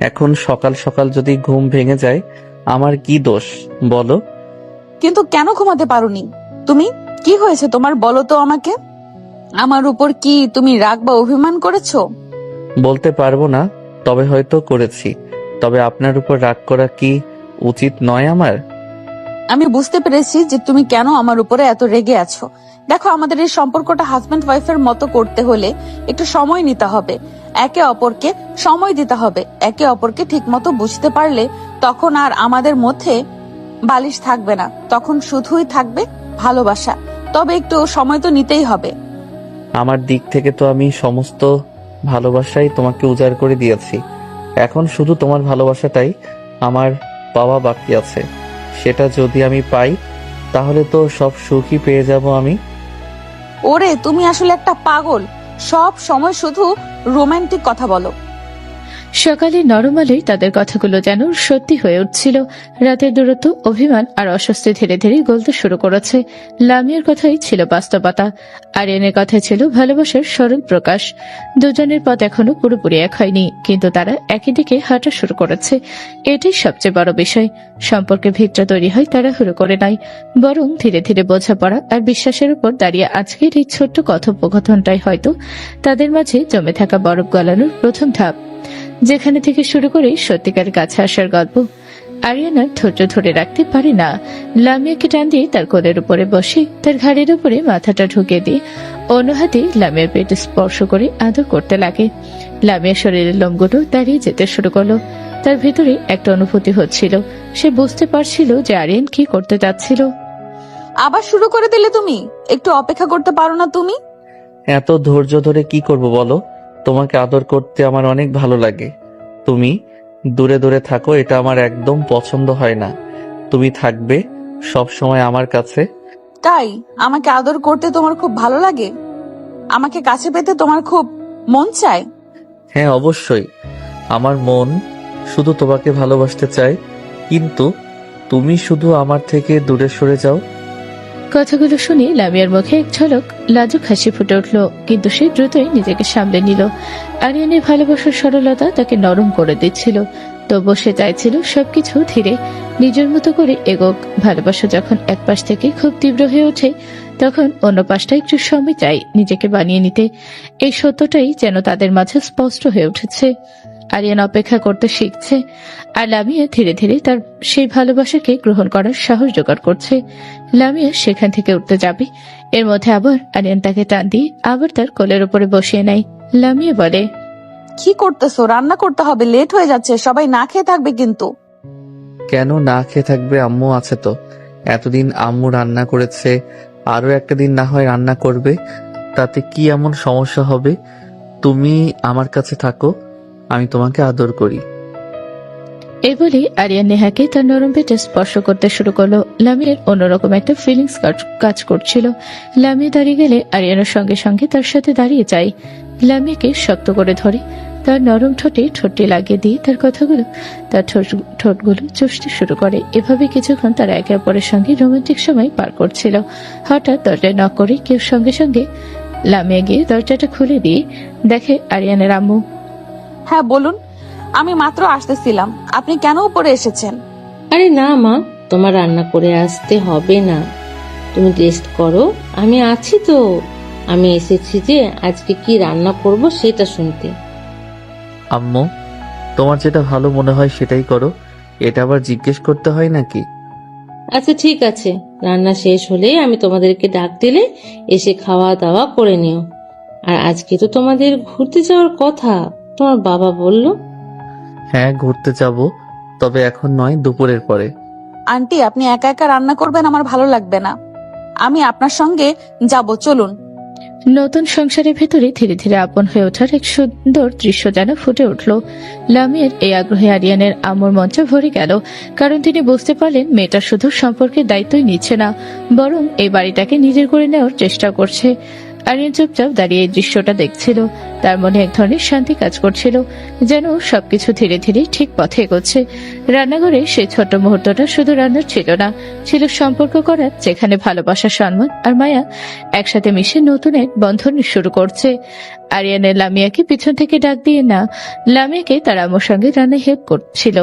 A: এখন সকাল সকাল যদি ঘুম ভেঙে যায় আমার কি দোষ বলো?
B: কিন্তু কেন ঘুমাতে পারোনি তুমি? কি হয়েছে তোমার, বলো তো আমাকে। আমার উপর কি তুমি রাগ বা অভিমান করেছো?
A: বলতে পারবো না, তবে হয়তো করেছি। তবে আপনার উপর রাগ করা কি উচিত নয় আমার?
B: আমি বুঝতে পেরেছি যে তুমি কেন আমার উপরে এত রেগে আছো। দেখো, আমাদের এই সম্পর্কটা হাজবেন্ড ওয়াইফের মতো করতে হলে একটু সময় নিতে হবে, একে অপরকে সময় দিতে হবে। একে অপরকে ঠিক মতো বুঝতে পারলে তখন আর আমাদের মধ্যে বালিশ থাকবে না, তখন শুধুই থাকবে ভালোবাসা। তবে একটু সময় তো নিতেই হবে।
A: আমার দিক থেকে তো আমি সমস্ত ভালোবাসাই তোমাকে উজাড় করে দিয়েছি, এখন শুধু তোমার ভালোবাসাটাই আমার পাওয়া বাকি আছে। সেটা যদি আমি পাই তাহলে তো সব সুখই পেয়ে যাব আমি।
B: ওরে, তুমি আসলে একটা পাগল, সব সময় শুধু রোমান্টিক কথা বলো।
C: সকালে নরম আলোয় তাদের কথাগুলো যেন সত্যি হয়ে উঠছিল। রাতের দূরত্ব, অভিমান আর অস্বস্তি ধীরে ধীরে গলতে শুরু করেছে। লামিয়ার কথাই ছিল বাস্তবতা, আরিয়ানের কথাই ছিল ভালোবাসার সরল প্রকাশ। দুজনের পথ এখনো পুরোপুরি এক হয়নি, কিন্তু তারা একই দিকে হাঁটা শুরু করেছে। এটাই সবচেয়ে বড় বিষয়। সম্পর্কের ভিতটা তৈরি হয় তাড়াহুড়ো করে নয়, বরং ধীরে ধীরে বোঝাপড়া আর বিশ্বাসের উপর দাঁড়িয়ে। আজকের এই ছোট্ট কথোপকথনটাই হয়তো তাদের মাঝে জমে থাকা বরফ গলানোর প্রথম ধাপ, যেখানে থেকে শুরু করে সত্যিকার কাছে আসার গল্প। আরিয়ানা ধৈর্য ধরে রাখতে পারে না। লামিয়াকে টান দিয়ে তার কোলের উপরে বসে তার ঘাড়ের উপরে মাথাটা ঢুকিয়ে দিয়ে অন্য হাতে লামিয়ার পেটে স্পর্শ করে আদর করতে লাগে। লামিয়ার শরীরের লোমগুলো দাঁড়িয়ে যেতে শুরু করলো। তার ভেতরে একটা অনুভূতি হচ্ছিল, সে বুঝতে পারছিল যে আরিয়ান কি করতে চাচ্ছিল।
B: আবার শুরু করে দিলে তুমি? একটু অপেক্ষা করতে পারো না তুমি?
A: এত ধৈর্য ধরে কি করব বলো? তোমাকে আদর করতে আমার অনেক ভালো লাগে। তুমি দূরে দূরে থাকো, এটা আমার একদম পছন্দ হয় না। তুমি থাকবে সব সময় আমার কাছে।
B: তাই আমাকে আদর করতে তোমার খুব ভালো লাগে? আমাকে কাছে পেতে তোমার খুব মন চায়?
A: হ্যাঁ, অবশ্যই। আমার মন শুধু তোমাকে ভালোবাসতে চায়, কিন্তু তুমি শুধু আমার থেকে দূরে সরে যাও।
C: কথাগুলো শুনে লামিয়ার মুখে এক ঝলক লাজুক হাসি ফুটে উঠল, কিন্তু সে দ্রুতই নিজেকে সামলে নিল। আরিয়ানের ভালোবাসার সরলতা তাকে নরম করে দিচ্ছিল, তবুও সে চাইছিল সবকিছু ধীরে নিজের মতো করে এগোক। ভালোবাসা যখন এক পাশ থেকে খুব তীব্র হয়ে ওঠে, তখন অন্য পাশটা একটু সময় চাই নিজেকে বানিয়ে নিতে। এই সত্যটাই যেন তাদের মাঝে স্পষ্ট হয়ে উঠেছে। আরিয়ান অপেক্ষা করতে শিখছে, আর লামিয়া ধীরে ধীরে তার সেই ভালোবাসাকে গ্রহণ করার সাহস জোগাড় করছে। লামিয়া সেখান থেকে উঠতে যাবে, এর মধ্যে আবার আরিয়ান তাকে টান দিয়ে আবার তার কোলের উপরে বসিয়ে নেয়। লামিয়া বলে,
B: কি করতেছো? রান্না করতে হবে, লেট হয়ে যাচ্ছে, সবাই না খেয়ে থাকবে কিন্তু।
A: কেন না খেয়ে থাকবে? আম্মু আছে তো। এতদিন আম্মু রান্না করেছে, আরো একটা দিন না হয় রান্না করবে, তাতে কি এমন সমস্যা হবে? তুমি আমার কাছে থাকো, আমি তোমাকে আদর করি।
C: এই বলে আরিয়ান নেহাকে তার নরম পেটে স্পর্শ করতে শুরু করলো। লামিয়ার অন্যরকম একটা ফিলিংস কাজ করছিল। লামিয়া দাঁড়িয়ে গেলে আরিয়ানের সঙ্গে সঙ্গে তার সাথে দাঁড়িয়ে যায়। লামিয়াকে শক্ত করে ধরে তার নরম ঠোঁটে ঠোঁটটি লাগিয়ে দিয়ে তার কথাগুলো তার ঠোঁটগুলো চুষতে শুরু করে। এভাবে কিছুক্ষণ তারা একে অপরের সঙ্গে রোমান্টিক সময় পার করছিল। হঠাৎ দরজায় নক করে কেউ সঙ্গে সঙ্গে লামিয়া গিয়ে দরজাটা খুলে দিয়ে দেখে আরিয়ানের আম্মু।
B: হ্যাঁ বলুন, আমি মাত্র আসতেছিলাম, আপনি কেন উপরে এসেছেন?
F: আরে না মা, তোমার রান্না করে আসতে হবে না, তুমি রেস্ট করো, আমি আছি তো। আমি এসেছি যে আজকে কি রান্না করব সেটা শুনতে।
A: আম্মু, তোমার যেটা ভালো মনে হয় সেটাই করো, এটা আবার জিজ্ঞেস করতে হয় নাকি?
F: আচ্ছা ঠিক আছে, রান্না শেষ হলে আমি তোমাদেরকে ডাক দিলে এসে খাওয়া দাওয়া করে নিও। আর আজকে তো তোমাদের ঘুরতে যাওয়ার কথা, তোমার বাবা বলল।
A: হ্যাঁ, ঘুরতে যাব, তবে এখন নয়, দুপুরের পরে।
B: আন্টি, আপনি একা একা রান্না করবেন, আমার ভালো লাগবে না, আমি আপনার সঙ্গে যাব, চলুন।
C: নতুন সংসারের ভেতরে ধীরে ধীরে আপন হয়ে ওঠার এক সুন্দর দৃশ্য যেন ফুটে উঠল। লামিয়ার এই আগ্রহে আরিয়ানের আম্মুর মঞ্চ ভরে গেল, কারণ তিনি বুঝতে পারলেন মেয়েটা শুধু সম্পর্কের দায়িত্বই নিচ্ছে না, বরং এই বাড়িটাকে নিজের করে নেওয়ার চেষ্টা করছে। আরিয়ান চুপচাপ দাঁড়িয়ে এই দৃশ্যটা দেখছিল। তার মনে এক ধরনের শান্তি কাজ করছিল, যেন সবকিছু ধীরে ধীরে ঠিক পথে এগোচ্ছে। রান্নাঘরে সেই ছোট মুহূর্তটা শুধু রান্নার ছিল না, ছিল সম্পর্ক করার, যেখানে ভালোবাসা, সম্মান আর মায়া একসাথে মিশে নতুন এক বন্ধন শুরু করছে। আরিয়ানের লামিয়াকে পিছন থেকে ডাক দিয়ে না, লামিয়াকে তার আম্মুর সঙ্গে রান্নায় হেল্প করছিল।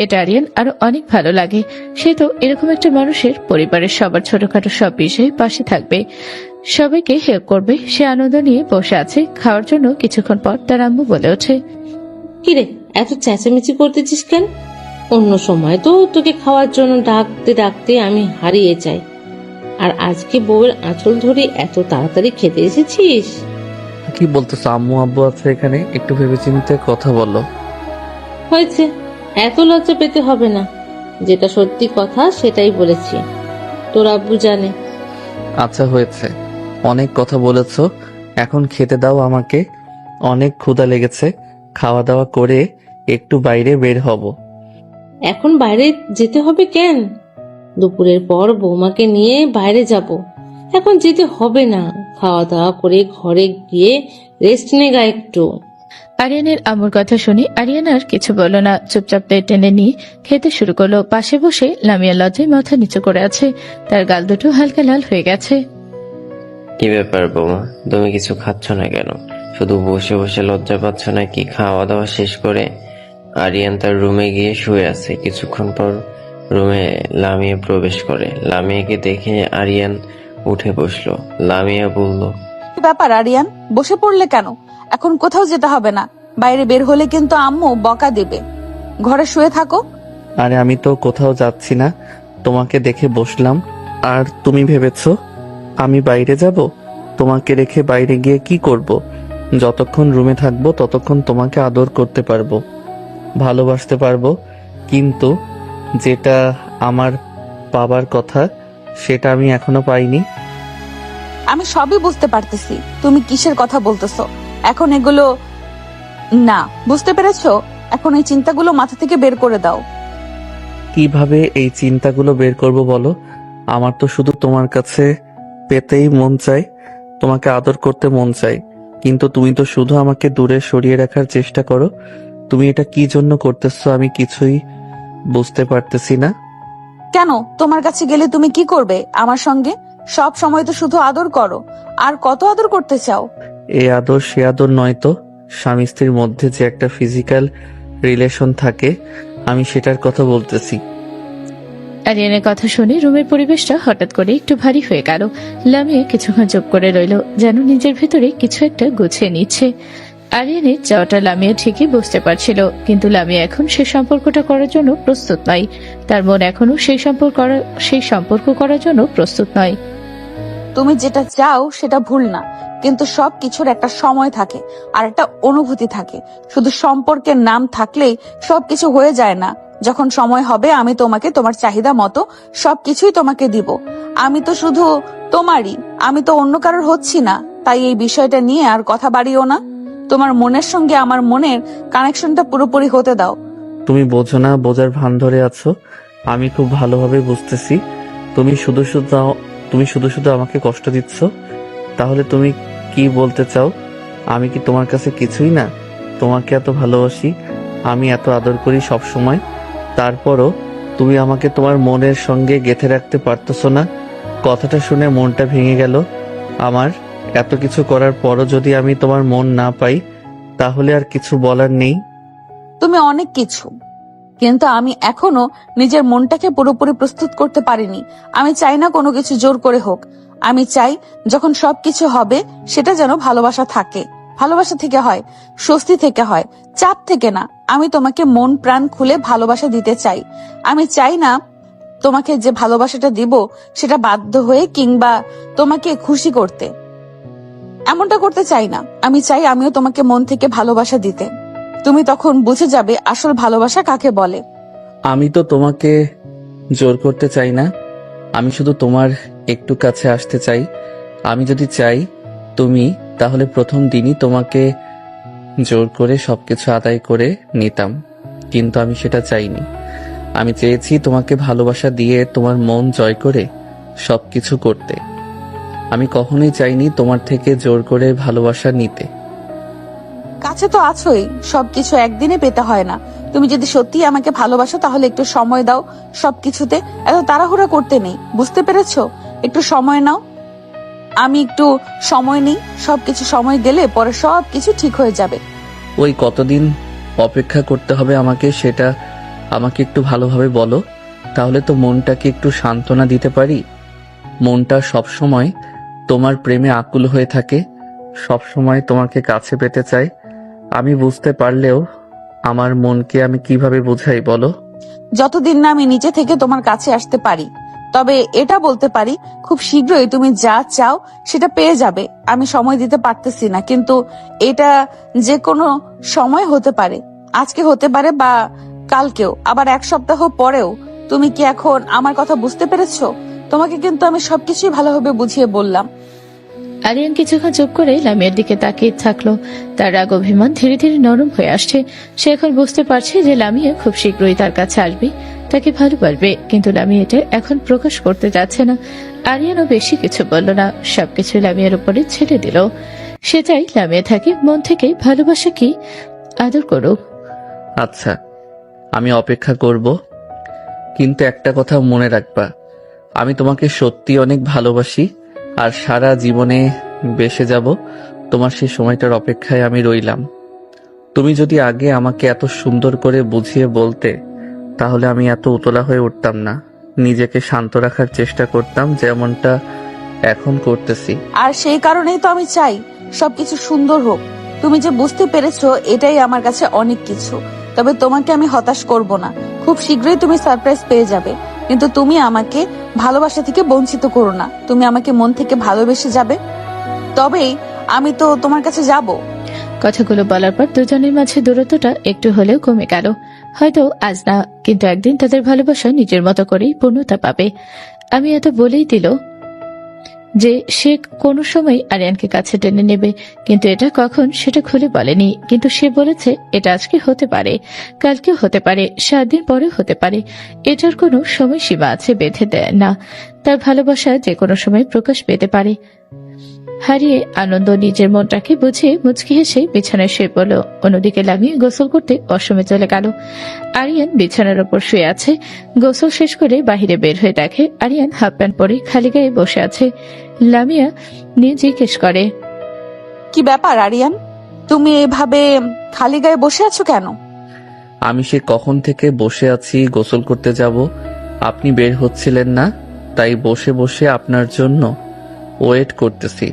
C: এটা আরিয়ান আরো অনেক ভালো লাগে। সে তো এরকম একটা মানুষের পরিবারের সবার ছোটখাটো সব বিষয়ে পাশে থাকবে, সবাইকে হেল্প করবে। সে আনন্দ নিয়ে বসে আছে খাওয়ার জন্য। কিছুক্ষণ পর তার আম্মু বলে ওঠে,
F: কিরে এত চেঁচামেচি করতেছিস কেন? অন্য সময় তো তোকে খাওয়ার জন্য ডাকতে ডাকতে আমি হারিয়ে যাই, আর আজকে বউয়ের আঁচল ধরে এত তাড়াতাড়ি খেতে এসেছিস?
A: কি বলতেছো? আম্মু আব্বু আছে এখানে, একটু ভেবেচিন্তে কথা বলো।
F: হয়েছে, এত লজ্জা পেতে হবে না, যেটা সত্যি কথা সেটাই বলেছি, তোর আব্বু জানে।
A: আচ্ছা হয়েছে, অনেক কথা বলেছো, এখন খেতে দাও আমাকে, অনেক ক্ষুধা লেগেছে। খাওয়া দাওয়া করে একটু বাইরে বের হব।
F: এখন বাইরে যেতে হবে কেন? দুপুরের পর বৌমাকে নিয়ে বাইরে যাব, এখন যেতে হবে না। খাওয়া দাওয়া করে ঘরে গিয়ে রেস্ট নেগা একটু।
C: আরিয়ানের আম্মুর কথা শুনে আরিয়ান আর কিছু বলল না, চুপচাপ প্লেট টেনে নিয়ে খেতে শুরু করলো। পাশে বসে লামিয়া লজ্জায় মাথা নিচু করে আছে, তার গাল দুটো হালকা লাল হয়ে গেছে।
E: কি ব্যাপার বৌমা, তুমি কিছু খাচ্ছ না কেন? শুধু বসে বসে লজ্জা পাচ্ছ নাকি? খাওয়া দাওয়া শেষ করে আরিয়ান তার রুমে গিয়ে শুয়ে আছে। কিছুক্ষণ পর রুমে লামিয়া প্রবেশ করে। লামিয়াকে দেখে আরিয়ান উঠে বসলো। লামিয়া বলল,
B: কি ব্যাপার আরিয়ান, বসে পড়লে কেন? এখন কোথাও যেতে হবে না, বাইরে বের হলে কিন্তু আম্মু বকা দেবে, ঘরে শুয়ে থাকো।
A: আরে আমি তো কোথাও যাচ্ছি না, তোমাকে দেখে বসলাম। আর তুমি ভেবেছো আমি বাইরে যাব? তোমাকে রেখে বাইরে গিয়ে কি করব? যতক্ষণ রুমে থাকবো ততক্ষণ তোমাকে আদর করতে পারবো, ভালোবাসতে পারবো, কিন্তু যেটা আমার পাবার কথা সেটা আমি এখনো পাইনি।
B: আমি সবই বুঝতে পারতেছি তুমি কিসের কথা বলতেছো। এখন এগুলো না, বুঝতে পেরেছো? এখন এই চিন্তাগুলো মাথা থেকে বের করে দাও।
A: কিভাবে এই চিন্তাগুলো বের করব বলো? আমার তো শুধু তোমার কাছে পেতেই মন চায়, তোমাকে আদর করতে মন চায়, কিন্তু তুমি তো শুধু আমাকে দূরে সরিয়ে রাখার চেষ্টা করো। তুমি এটা কি জন্য করতেছো আমি কিছুই বুঝতে পারতেছি না।
B: কেন? তোমার কাছে গেলে তুমি কি করবে আমার সঙ্গে? সব সময় তো শুধু আদর করো, আর কত আদর করতে চাও?
A: এ আদর সে আদর নয় তো, স্বামী স্ত্রীর মধ্যে যে একটা ফিজিক্যাল রিলেশন থাকে, আমি সেটার কথা বলতেছি।
C: আরিয়ানের কথা শুনে রুমের পরিবেশটা হঠাৎ করে একটু ভারী হয়ে গেল। লামিয়া কিছুক্ষণ চুপ করে রইল, যেন নিজের ভেতরে কিছু একটা গুছিয়ে নিচ্ছে। আরিয়ানের যাওয়াটা লামিয়া ঠিকই বুঝতে পারছিল, কিন্তু লামিয়া এখন সে সম্পর্কটা করার জন্য প্রস্তুত নয়। তার মন এখনো সেই সম্পর্ক করার জন্য প্রস্তুত নয়।
B: তুমি যেটা চাও সেটা ভুল না, কিন্তু সব কিছুর একটা সময় থাকে আর একটা অনুভূতি থাকে। শুধু সম্পর্কের নাম থাকলেই সবকিছু হয়ে যায় না। যখন সময় হবে আমি তোমাকে তোমার চাহিদা মতো সবকিছুই তোমাকে দিব। আমি তো শুধু তোমারই, আমি তো অন্য কারোর হচ্ছি না। তাই এই বিষয়টা নিয়ে আর কথা বাড়িও না। তোমার মনের সঙ্গে আমার মনের কানেকশনটা পুরোপুরি হতে দাও।
A: তুমি বোঝো না, বোঝার ভান ধরে আছো। আমি খুব ভালোভাবে বুঝতেছি। তুমি শুধু শুধু আমাকে কষ্ট দিচ্ছ। তাহলে তুমি কি বলতে চাও? আমি কি তোমার কাছে কিছুই না? তোমাকে এত ভালোবাসি, আমি এত আদর করি সব সময়, তারপরও তুমি আমাকে তোমার মনের সঙ্গে গেঁথে রাখতে পারতেছো না। কথাটা শুনে মনটা ভেঙে গেল আমার। এত কিছু করার পরও যদি আমি তোমার মন না পাই, তাহলে আর কিছু বলার নেই।
B: তুমি অনেক কিছু, কিন্তু আমি এখনো নিজের মনটাকে পুরোপুরি প্রস্তুত করতে পারিনি। আমি চাই না কোনো কিছু জোর করে হোক। আমি চাই যখন সবকিছু হবে সেটা যেন ভালোবাসা থাকে, ভালোবাসা থেকে হয়, স্বস্তি থেকে হয়, চাপ থেকে না। আমি তোমাকে মন প্রাণ খুলে ভালোবাসা দিতে চাই। আমি চাই না তোমাকে যে ভালোবাসাটা দিব সেটা বাধ্য হয়ে কিংবা তোমাকে খুশি করতে, এমনটা করতে চাই না। আমি চাই আমিও তোমাকে মন থেকে ভালোবাসা দিতে। তুমি তখন বুঝে যাবে আসল ভালোবাসা কাকে বলে।
A: আমি তো তোমাকে জোর করতে চাই না, আমি শুধু তোমার একটু কাছে আসতে চাই। আমি যদি চাই তুমি, তাহলে প্রথম দিনই তোমাকে জোর করে সবকিছু আদায় করে নিতাম, কিন্তু আমি সেটা চাইনি। আমি চেয়েছি তোমাকে ভালোবাসা দিয়ে তোমার মন জয় করে সবকিছু করতে। আমি কখনোই চাইনি তোমার থেকে জোর করে ভালোবাসা নিতে।
B: কাছে তো আছোই, সবকিছু একদিনে পেতে হয় না। তুমি যদি সত্যি আমাকে ভালোবাসো তাহলে একটু সময় দাও। সবকিছুতে এত তাড়াহুড়া করতে নেই, বুঝতে পেরেছো? একটু সময় নাও, আমি একটু সময় নিই। সবকিছু সময় গেলে পরে সবকিছু ঠিক হয়ে যাবে।
A: ওই কতদিন অপেক্ষা করতে হবে আমাকে, সেটা আমাকে একটু ভালোভাবে বলো, তাহলে তো মনটাকে একটু সান্ত্বনা দিতে পারি। মনটা সব সময় তোমার প্রেমে আকুল হয়ে থাকে, সব সময় তোমাকে কাছে পেতে চাই। আমি বুঝতে পারলেও আমার মনকে আমি কিভাবে বোঝাই বলো?
B: যতদিন না আমি নিচে থেকে তোমার কাছে আসতে পারি। তবে এটা বলতে পারি, খুব শীঘ্রই তুমি যা চাও সেটা পেয়ে যাবে। আমি সময় দিতে পারতেছি না, কিন্তু এটা যে কোনো সময় হতে পারে। আজকে হতে পারে বা কালকেও, আবার এক সপ্তাহ পরেও। তুমি কি এখন আমার কথা বুঝতে পেরেছো? তোমাকে কিন্তু আমি সবকিছুই ভালোভাবে বুঝিয়ে বললাম।
C: আরিয়ান কিছুক্ষণ চুপ করে লামিয়ার দিকে তাকিয়ে থাকলো। তার রাগ অভিমান ধীরে ধীরে নরম হয়ে আসছে। সে এখন বুঝতে পারছে যে লামিয়া খুব শীঘ্রই তার কাছে আসবে, তাকে ভালোবাসবে, কিন্তু লামিয়া এটা এখন প্রকাশ করতে যাচ্ছে না। আরিয়ানও বেশি কিছু বলল না, সবকিছু লামিয়ার উপরে ছেড়ে দিল। সে চাই লামিয়া থাকে মন থেকে ভালোবাসা কি আদর করুক।
A: আচ্ছা, আমি অপেক্ষা করব, কিন্তু একটা কথা মনে রাখবা, আমি তোমাকে সত্যি অনেক ভালোবাসি আর সারা জীবনে বেসে যাব। তোমার সেই সময়টার অপেক্ষায় আমি রইলাম। তুমি যদি আগে আমাকে এত সুন্দর করে বুঝিয়ে বলতে, তাহলে আমি এত উতলা হয়ে উঠতাম না। নিজেকে শান্ত রাখার চেষ্টা করতাম, যেমনটা এখন করতেছি।
B: আর সেই কারণেই তো আমি চাই সবকিছু সুন্দর হোক। তুমি যে বুঝতে পেরেছো এটাই আমার কাছে অনেক কিছু। তবে তোমাকে আমি হতাশ করব না, খুব শীঘ্রই তুমি সারপ্রাইজ পেয়ে যাবে। কিন্তু তুমি আমাকে ভালোবাসা থেকে বঞ্চিত করো না। তুমি আমাকে মন থেকে ভালোবেসে যাবে, তবেই আমি তো তোমার কাছে যাব।
C: কথাগুলো বলার পর দুজনের মাঝে দূরত্বটা একটু হলেও কমে গেল। হয়তো আজ না, কিন্তু একদিন তাদের ভালোবাসা নিজের মতো করেই পূর্ণতা পাবে। আমি এত বলেই দিল যে সে কোনো সময় আরিয়ানকে কাছে টেনে নেবে, কিন্তু এটা কখন সেটা খুলে বলেনি। কিন্তু সে বলেছে এটা আজকে হতে পারে, কালকেও হতে পারে, 7 দিন পরেও হতে পারে। এটার কোনো সময়সীমা আছে বেঁধে দেয় না। তার ভালোবাসা যে কোনো সময় প্রকাশ পেতে পারে। হারিয়ে আনন্দ নিজের মনটাকে বুঝিয়ে মুচকি হেসে বিছানায় শুয়ে পড়ল। অন্যদিকে লামিয়া গোসল করতে ওয়াশরুমে চলে গেল। আরিয়ান বিছানার ওপর শুয়ে আছে। গোসল শেষ করে বাহিরে বের হয়ে দেখে আরিয়ান হাফ প্যান্ট পরে খালি গায়ে বসে আছে। লামিয়া নিয়ে জিজ্ঞেস করে,
B: কি ব্যাপার আরিয়ান, তুমি এভাবে খালি গায়ে বসে আছো কেন?
A: আমি সে কখন থেকে বসে আছি, গোসল করতে যাব, আপনি বের হচ্ছিলেন না, তাই বসে বসে আপনার জন্য ওয়েট করতেছি।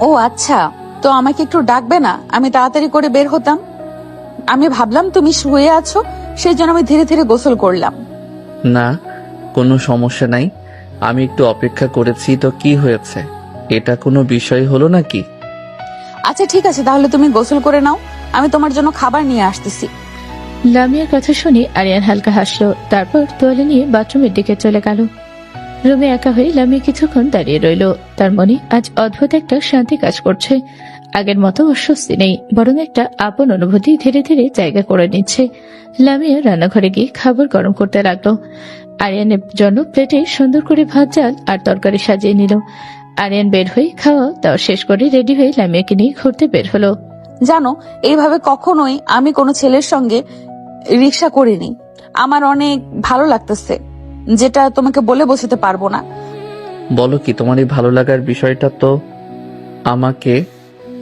B: ও আচ্ছা, তো আমাকে একটু ডাকবে না, আমি তাড়াতাড়ি করে বের হতাম। আমি ভাবলাম তুমি শুয়ে আছো, সেই জন্য আমি ধীরে ধীরে গোসল করলাম।
A: না, কোনো সমস্যা নাই, আমি একটু অপেক্ষা করেছি তো কি হয়েছে, এটা কোনো বিষয় হলো নাকি?
B: আচ্ছা ঠিক আছে, তাহলে তুমি গোসল করে নাও, আমি তোমার জন্য খাবার নিয়ে আসতেছি।
C: লামিয়ার কথা শুনে আরিয়ান হালকা হাসলো। তারপর তোয়ালে নিয়ে বাথরুমের দিকে চলে গেল। রুমে একা হয়ে লামিয়া কিছুক্ষণ দাঁড়িয়ে রইল। তার মনে আজ অদ্ভুত একটা শান্তি কাজ করছে। আগের মতো অস্বস্তি নেই, বরং একটা আপন অনুভূতি ধীরে ধীরে জায়গা করে নিচ্ছে। লামিয়া রান্নাঘরে গিয়ে খাবার গরম করতে লাগলো। আরিয়ানের জন্য প্লেটে সুন্দর করে ভাত, ডাল আর তরকারি সাজিয়ে নিল। আরিয়ান বের হয়ে খাওয়া দাওয়া শেষ করে রেডি হয়ে লামিয়াকে নিয়ে ঘুরতে বের হলো।
B: জানো, এইভাবে কখনোই আমি কোনো ছেলের সঙ্গে রিক্সা করিনি। আমার অনেক ভালো লাগতেছে, যেটা তোমাকে বলে বোঝাতে পারবো না।
A: বলো কি, তোমার এই ভালো লাগার বিষয়টা তো আমাকে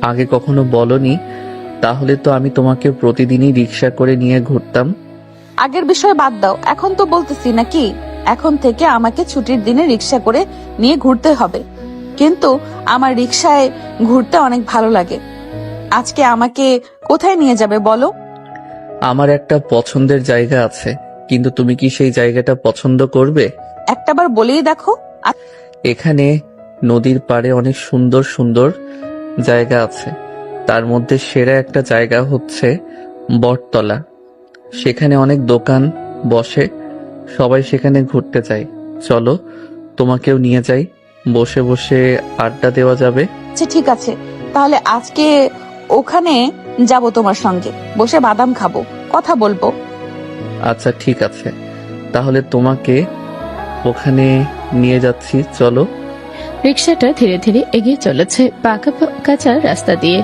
A: আগে কখনো বলনি, তাহলে তো আমি তোমাকে প্রতিদিনই রিক্সা করে নিয়ে ঘুরতাম।
B: আগের বিষয় বাদ দাও, এখন তো বলতেছি নাকি, এখন থেকে আমাকে ছুটির দিনে রিক্সা করে নিয়ে ঘুরতে হবে। কিন্তু আমার রিক্সায় ঘুরতে অনেক ভালো লাগে। আজকে আমাকে কোথায় নিয়ে যাবে বলো?
A: আমার একটা পছন্দের জায়গা আছে, কিন্তু তুমি কি সেই জায়গাটা পছন্দ করবে?
B: একটাবার বলেই দেখো।
A: এখানে নদীর পাড়ে অনেক সুন্দর সুন্দর জায়গা আছে, তার মধ্যে সেরা একটা জায়গা হচ্ছে বটতলা। সেখানে অনেক দোকান বসে, সবাই সেখানে ঘুরতে যায়। চলো, তোমাকেও নিয়ে যাই, বসে বসে আড্ডা দেওয়া যাবে।
B: আচ্ছা ঠিক আছে, তাহলে আজকে ওখানে যাব, তোমার সঙ্গে বসে বাদাম খাবো, কথা বলবো।
A: আচ্ছা ঠিক আছে, তাহলে তোমাকে ওখানে নিয়ে যাচ্ছি, চলো।
C: রিক্সাটা ধীরে ধীরে এগিয়ে চলেছে পাকা কাঁচা রাস্তা দিয়ে।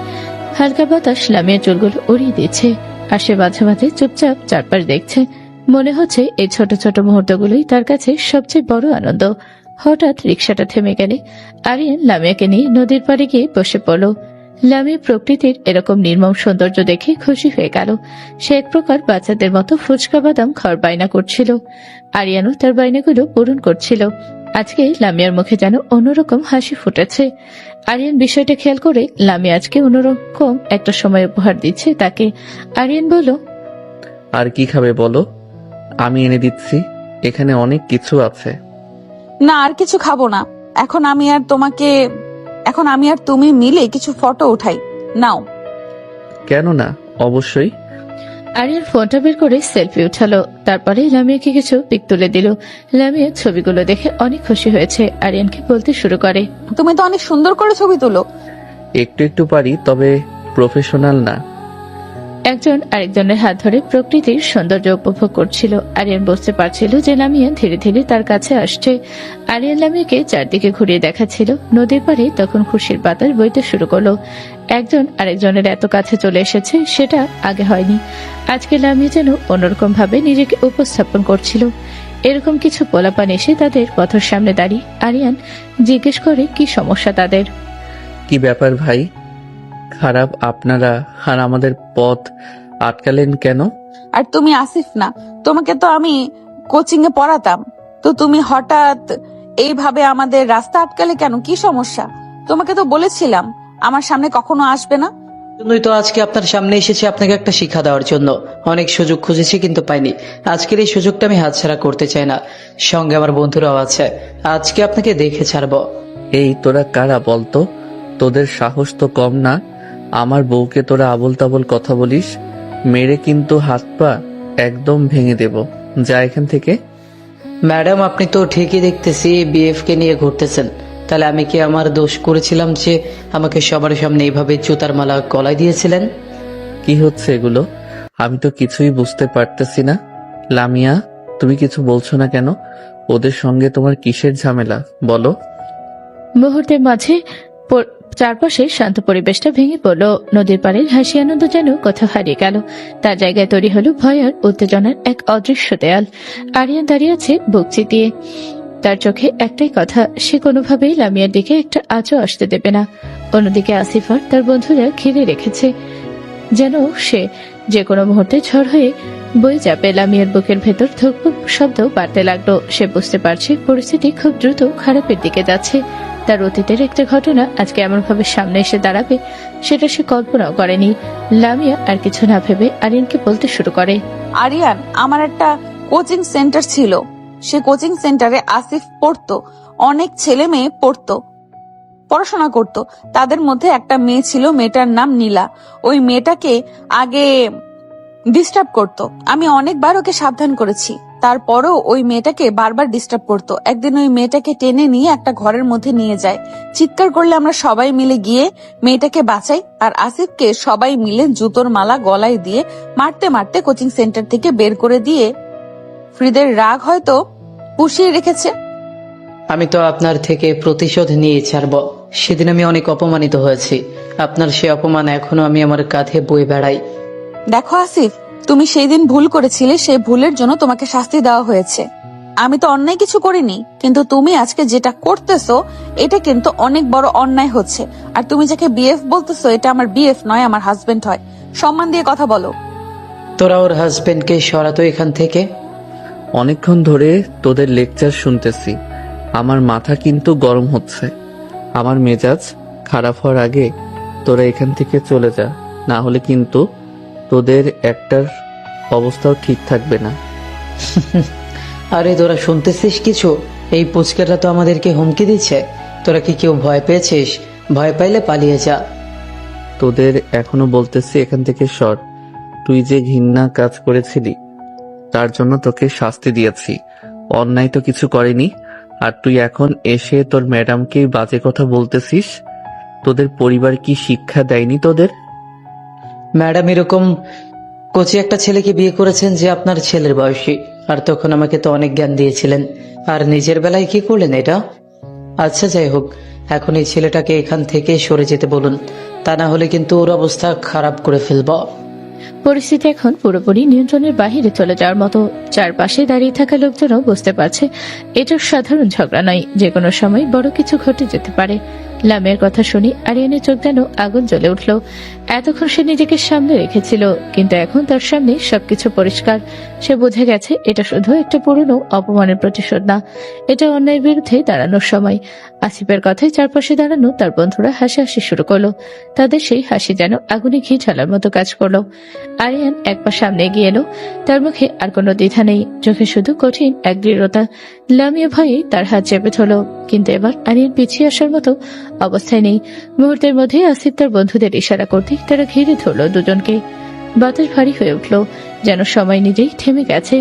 C: হালকা বাতাস লামিয়া চুলগুলো উড়িয়ে দিচ্ছে, আর সে মাঝে মাঝে চুপচাপ চারপাশ দেখছে। মনে হচ্ছে এই ছোট ছোট মুহূর্তগুলোই তার কাছে সবচেয়ে বড় আনন্দ। হঠাৎ রিক্সাটা থেমে গেলে আরিয়ান লামিয়াকে নিয়ে নদীর পাড়ে গিয়ে বসে পড়ল। লামিয়া প্রকৃতির এরকম নির্মম সৌন্দর্য দেখে খুশি হয়ে গেল। সে এক প্রকার বাচ্চাদের মতো ফুচকা বাদাম খাওয়ার বায়না করছিল। আরিয়ানও তার বায়নাগুলো পূরণ করছিল। আজকে লামিয়ার মুখে যেন অন্যরকম হাসি ফুটেছে। আরিয়ান বিষয়টা খেয়াল করে লামিয়া আজকে অন্যরকম একটা সময় উপহার দিচ্ছে তাকে। আরিয়ান বলল,
A: আর কি খাবে বলো, আমি এনে দিচ্ছি, এখানে অনেক কিছু আছে।
B: না, আর কিছু খাবো না। এখন আমি আর তুমি মিলে কিছু ফটো উঠাই, নাও।
A: কেন না, অবশ্যই।
C: আরিয়ান ফোনটা বের করে সেলফি উঠালো। তারপরে লামিয়াকে কিছু পিক তুলে দিল। লামিয়া ছবিগুলো দেখে অনেক খুশি হয়েছে। আরিয়ানকে বলতে শুরু করে,
B: তুমি তো অনেক সুন্দর করে ছবি তোলো।
A: একটু একটু পারি, তবে প্রফেশনাল না।
C: একজন আরেকজনের হাত ধরে প্রকৃতির সৌন্দর্য উপভোগ করছিল। আরিয়ান বুঝতে পারছিল যে লামিয়া ধীরে ধীরে তার কাছে আসছে। আরিয়ান লামিয়াকে চারদিকে ঘুরিয়ে দেখাচ্ছিল। নদীর পাড়ে তখন খুশির বাতাস বইতে শুরু করলো। একজন আরেকজনের এত কাছে চলে এসেছে, সেটা আগে হয়নি। আজকে লামিয়া যেন অন্যরকম ভাবে নিজেকে উপস্থাপন করছিল। এরকম কিছু পোলাপান এসে তাদের পথের সামনে দাঁড়িয়ে আরিয়ান জিজ্ঞেস করে কি সমস্যা তাদের।
A: কি ব্যাপার ভাই, খারাপ আপনারা, আর আমাদের পথ আটকালেন কেন?
B: আর তুমি আসিফ না, তোমাকে তো আমি কোচিং এ পড়াতাম, তো তুমি হঠাৎ এইভাবে আমাদের রাস্তা আটকালে কেন? কি সমস্যা? তোমাকে তো বলেছিলাম আমার সামনে কখনো আসবে না।
G: জন্যই তো আজকে আপনার সামনে এসেছি আপনাকে একটা শিক্ষা দেওয়ার জন্য। অনেক সুযোগ খুঁজেছি কিন্তু পাইনি। আজকের এই সুযোগটা আমি হাতছাড়া করতে চাই না। সঙ্গে আমার বন্ধুরাও আছে, আজকে আপনাকে দেখে ছাড়বো।
A: এই তোরা কারা বলতো? তোদের সাহস তো কম না, আমার বউকে তোরা আবোল তাবোল কথা বলিস, মেরে কিন্তু হাত পা একদম ভেঙে দেব। যা এখান থেকে।
G: ম্যাডাম, আপনি তো ঠিকই দেখতেছি বিএফ কে নিয়ে ঘুরতেছেন। তাহলে আমি কি আমার দোষ করেছিলাম যে আমাকে সবার সামনে এইভাবে জুতার মালা গলায় দিয়েছিলেন?
A: কি হচ্ছে এগুলো? আমি তো কিছুই বুঝতে পারতেছি না। লামিয়া, তুমি কিছু বলছো না কেন? ওদের সঙ্গে তোমার কিসের ঝামেলা বলো?
C: মুহূর্তের মাঝে চারপাশে শান্ত পরিবেশটা ভেঙে পড়ল। নদীর পাড়ের হাসি আনন্দ যেন কোথাও হারিয়ে গেল। তার জায়গায় তৈরি হলো ভয় আর উত্তেজনার এক অদৃশ্য দেয়াল। আরিয়ান দাঁড়িয়ে আছে বুক চিতিয়ে। তার চোখে একটাই কথা, সে কোনোভাবেই লামিয়ার দিকে একটা আঁচও আসতে দেবে না। অন্যদিকে আসিফ আর তার বন্ধুরা ঘিরে রেখেছে, যেন সে যে কোনো মুহূর্তে ঝড় হয়ে বয়ে যাবে। লামিয়ার বুকের ভেতর ধুকপুক শব্দ বাড়তে লাগলো। সে বুঝতে পারছে পরিস্থিতি খুব দ্রুত খারাপের দিকে যাচ্ছে। তার অতীতের একটা ঘটনা আজকে এমনভাবে সামনে এসে দাঁড়াবে সেটা সে কল্পনাও করেনি। লামিয়া আর কিছু না ভেবে আরিয়ানকে বলতে শুরু করে,
B: আরিয়ান, আমার একটা কোচিং সেন্টার ছিল। সে কোচিং সেন্টারে আসিফ পড়তো, অনেক ছেলে মেয়ে পড়তো, পড়াশোনা করত। তাদের মধ্যে একটা মেয়ে ছিল, মেয়েটার নাম নীলা। ওই মেয়েটাকে আগে ডিস্টার্ব করত। আমি অনেকবার ওকে সাবধান করেছি, তারপরও ওই মেয়েটাকে বারবার ডিস্টার্ব করত। একদিন ওই মেয়েটাকে টেনে নিয়ে একটা ঘরের মধ্যে নিয়ে যায়। চিৎকার করলে আমরা সবাই মিলে গিয়ে মেয়েটাকে বাঁচাই, আর আসিফকে সবাই মিলে জুতোর মালা গলায় দিয়ে মারতে মারতে কোচিং সেন্টার থেকে বের করে দিয়ে ফ্রিদের রাগ হয়তো পুষিয়ে রেখেছে।
G: আমি তো আপনার থেকে প্রতিশোধ নিয়ে ছাড়ব। সেদিন আমি অনেক অপমানিত হয়েছি। আপনার সে অপমান এখনো আমি আমার কাঁধে বয়ে বেড়াই।
B: দেখো আসিফ, তুমি সেই দিন ভুল করেছিলে, সেই ভুলের জন্য তোমাকে শাস্তি দেওয়া হয়েছে। আমি তো অন্যায় কিছু করিনি, কিন্তু তুমি আজকে যেটা করতেছো এটা কিন্তু অনেক বড় অন্যায় হচ্ছে। আর তুমি যাকে বিএফ বলতেছো, এটা আমার বিএফ নয়, আমার হাজবেন্ড হয়। সম্মান দিয়ে কথা বলো।
G: তোরা ওর হাজবেন্ডকে সরাতো এখান থেকে।
A: অনেকক্ষণ ধরে তোদের লেকচার শুনতেছি, আমার মাথা কিন্তু গরম হচ্ছে। আমার মেজাজ খারাপ হওয়ার আগে তোরা এখান থেকে চলে যা, না হলে কিন্তু তোদের একটার অবস্থাও ঠিক থাকবে না।
G: আরে তোরা শুনতেছিস কিছু? এই পুচকেরা তো আমাদেরকে হুমকি দিচ্ছে। তোরা কি কেউ ভয় পেয়েছিস? ভয় পাইলে পালিয়ে যা।
A: তোদের এখনো বলতেছি এখান থেকে সর। তুই যে ঘৃণা কাজ করেছিলি তার জন্য তোকে শাস্তি দিয়েছি, অন্যায় তো কিছু করেনি। আর তুই এখন এসে তোর ম্যাডামকে বাজে কথা বলতেছিস। তোদের পরিবার কি শিক্ষা দেয়নি তোদের?
G: ম্যাডাম এরকম কোচি একটা ছেলেকে বিয়ে করেছেন যে আপনার ছেলের বয়সী, আর তখন আমাকে তো অনেক জ্ঞান দিয়েছিলেন। আর নিজের বেলায় কি করলেন এটা? আচ্ছা যাই হোক, এখন এই ছেলেটাকে এখান থেকে সরে যেতে বলুন, তা না হলে কিন্তু ওর অবস্থা খারাপ করে ফেলব।
C: পরিস্থিতি এখন পুরোপুরি নিয়ন্ত্রণের বাহিরে চলে যাওয়ার মতো। চারপাশে দাঁড়িয়ে থাকা লোকজনও বুঝতে পারছে এটা সাধারণ ঝগড়া নয়, যে কোনো সময় বড় কিছু ঘটে যেতে পারে। লামের কথা শুনি আরিয়ানের চোখ যেন আগুন জ্বলে উঠল। এতক্ষণ সে নিজেকে সামনে রেখেছিল, কিন্তু এখন তার সামনে সবকিছু পরিষ্কার। সে বুঝে গেছে এটা শুধু একটা পুরনো অপমানের প্রতিশোধ না, এটা অন্যায়ের বিরুদ্ধে দাঁড়ানোর সময়। আসিফের কথায় চারপাশে দাঁড়ানো তার বন্ধুরা হাসাহাসি শুরু করলো। তাদের সেই হাসি যেন আগুনে ঘি ঢালার মতো কাজ করলো। আরিয়ান এক পা সামনে এগিয়ে এলো। তার মুখে আর কোনো দ্বিধা নেই, চোখে শুধু কঠিন এক দৃঢ়তা। লামিয়া ভয়ে তার হাত চেপে ধরল, কিন্তু এবার আরিয়ান পিছিয়ে আসার মতো অবস্থায় নেই। মুহূর্তের মধ্যে আসিফ তার বন্ধুদের ইশারা করতে তারা ঘিরে ধরল দুজনকে। বাতাস ভারী হয়ে উঠল, যেন সময় নিজেই থেমে গেছে।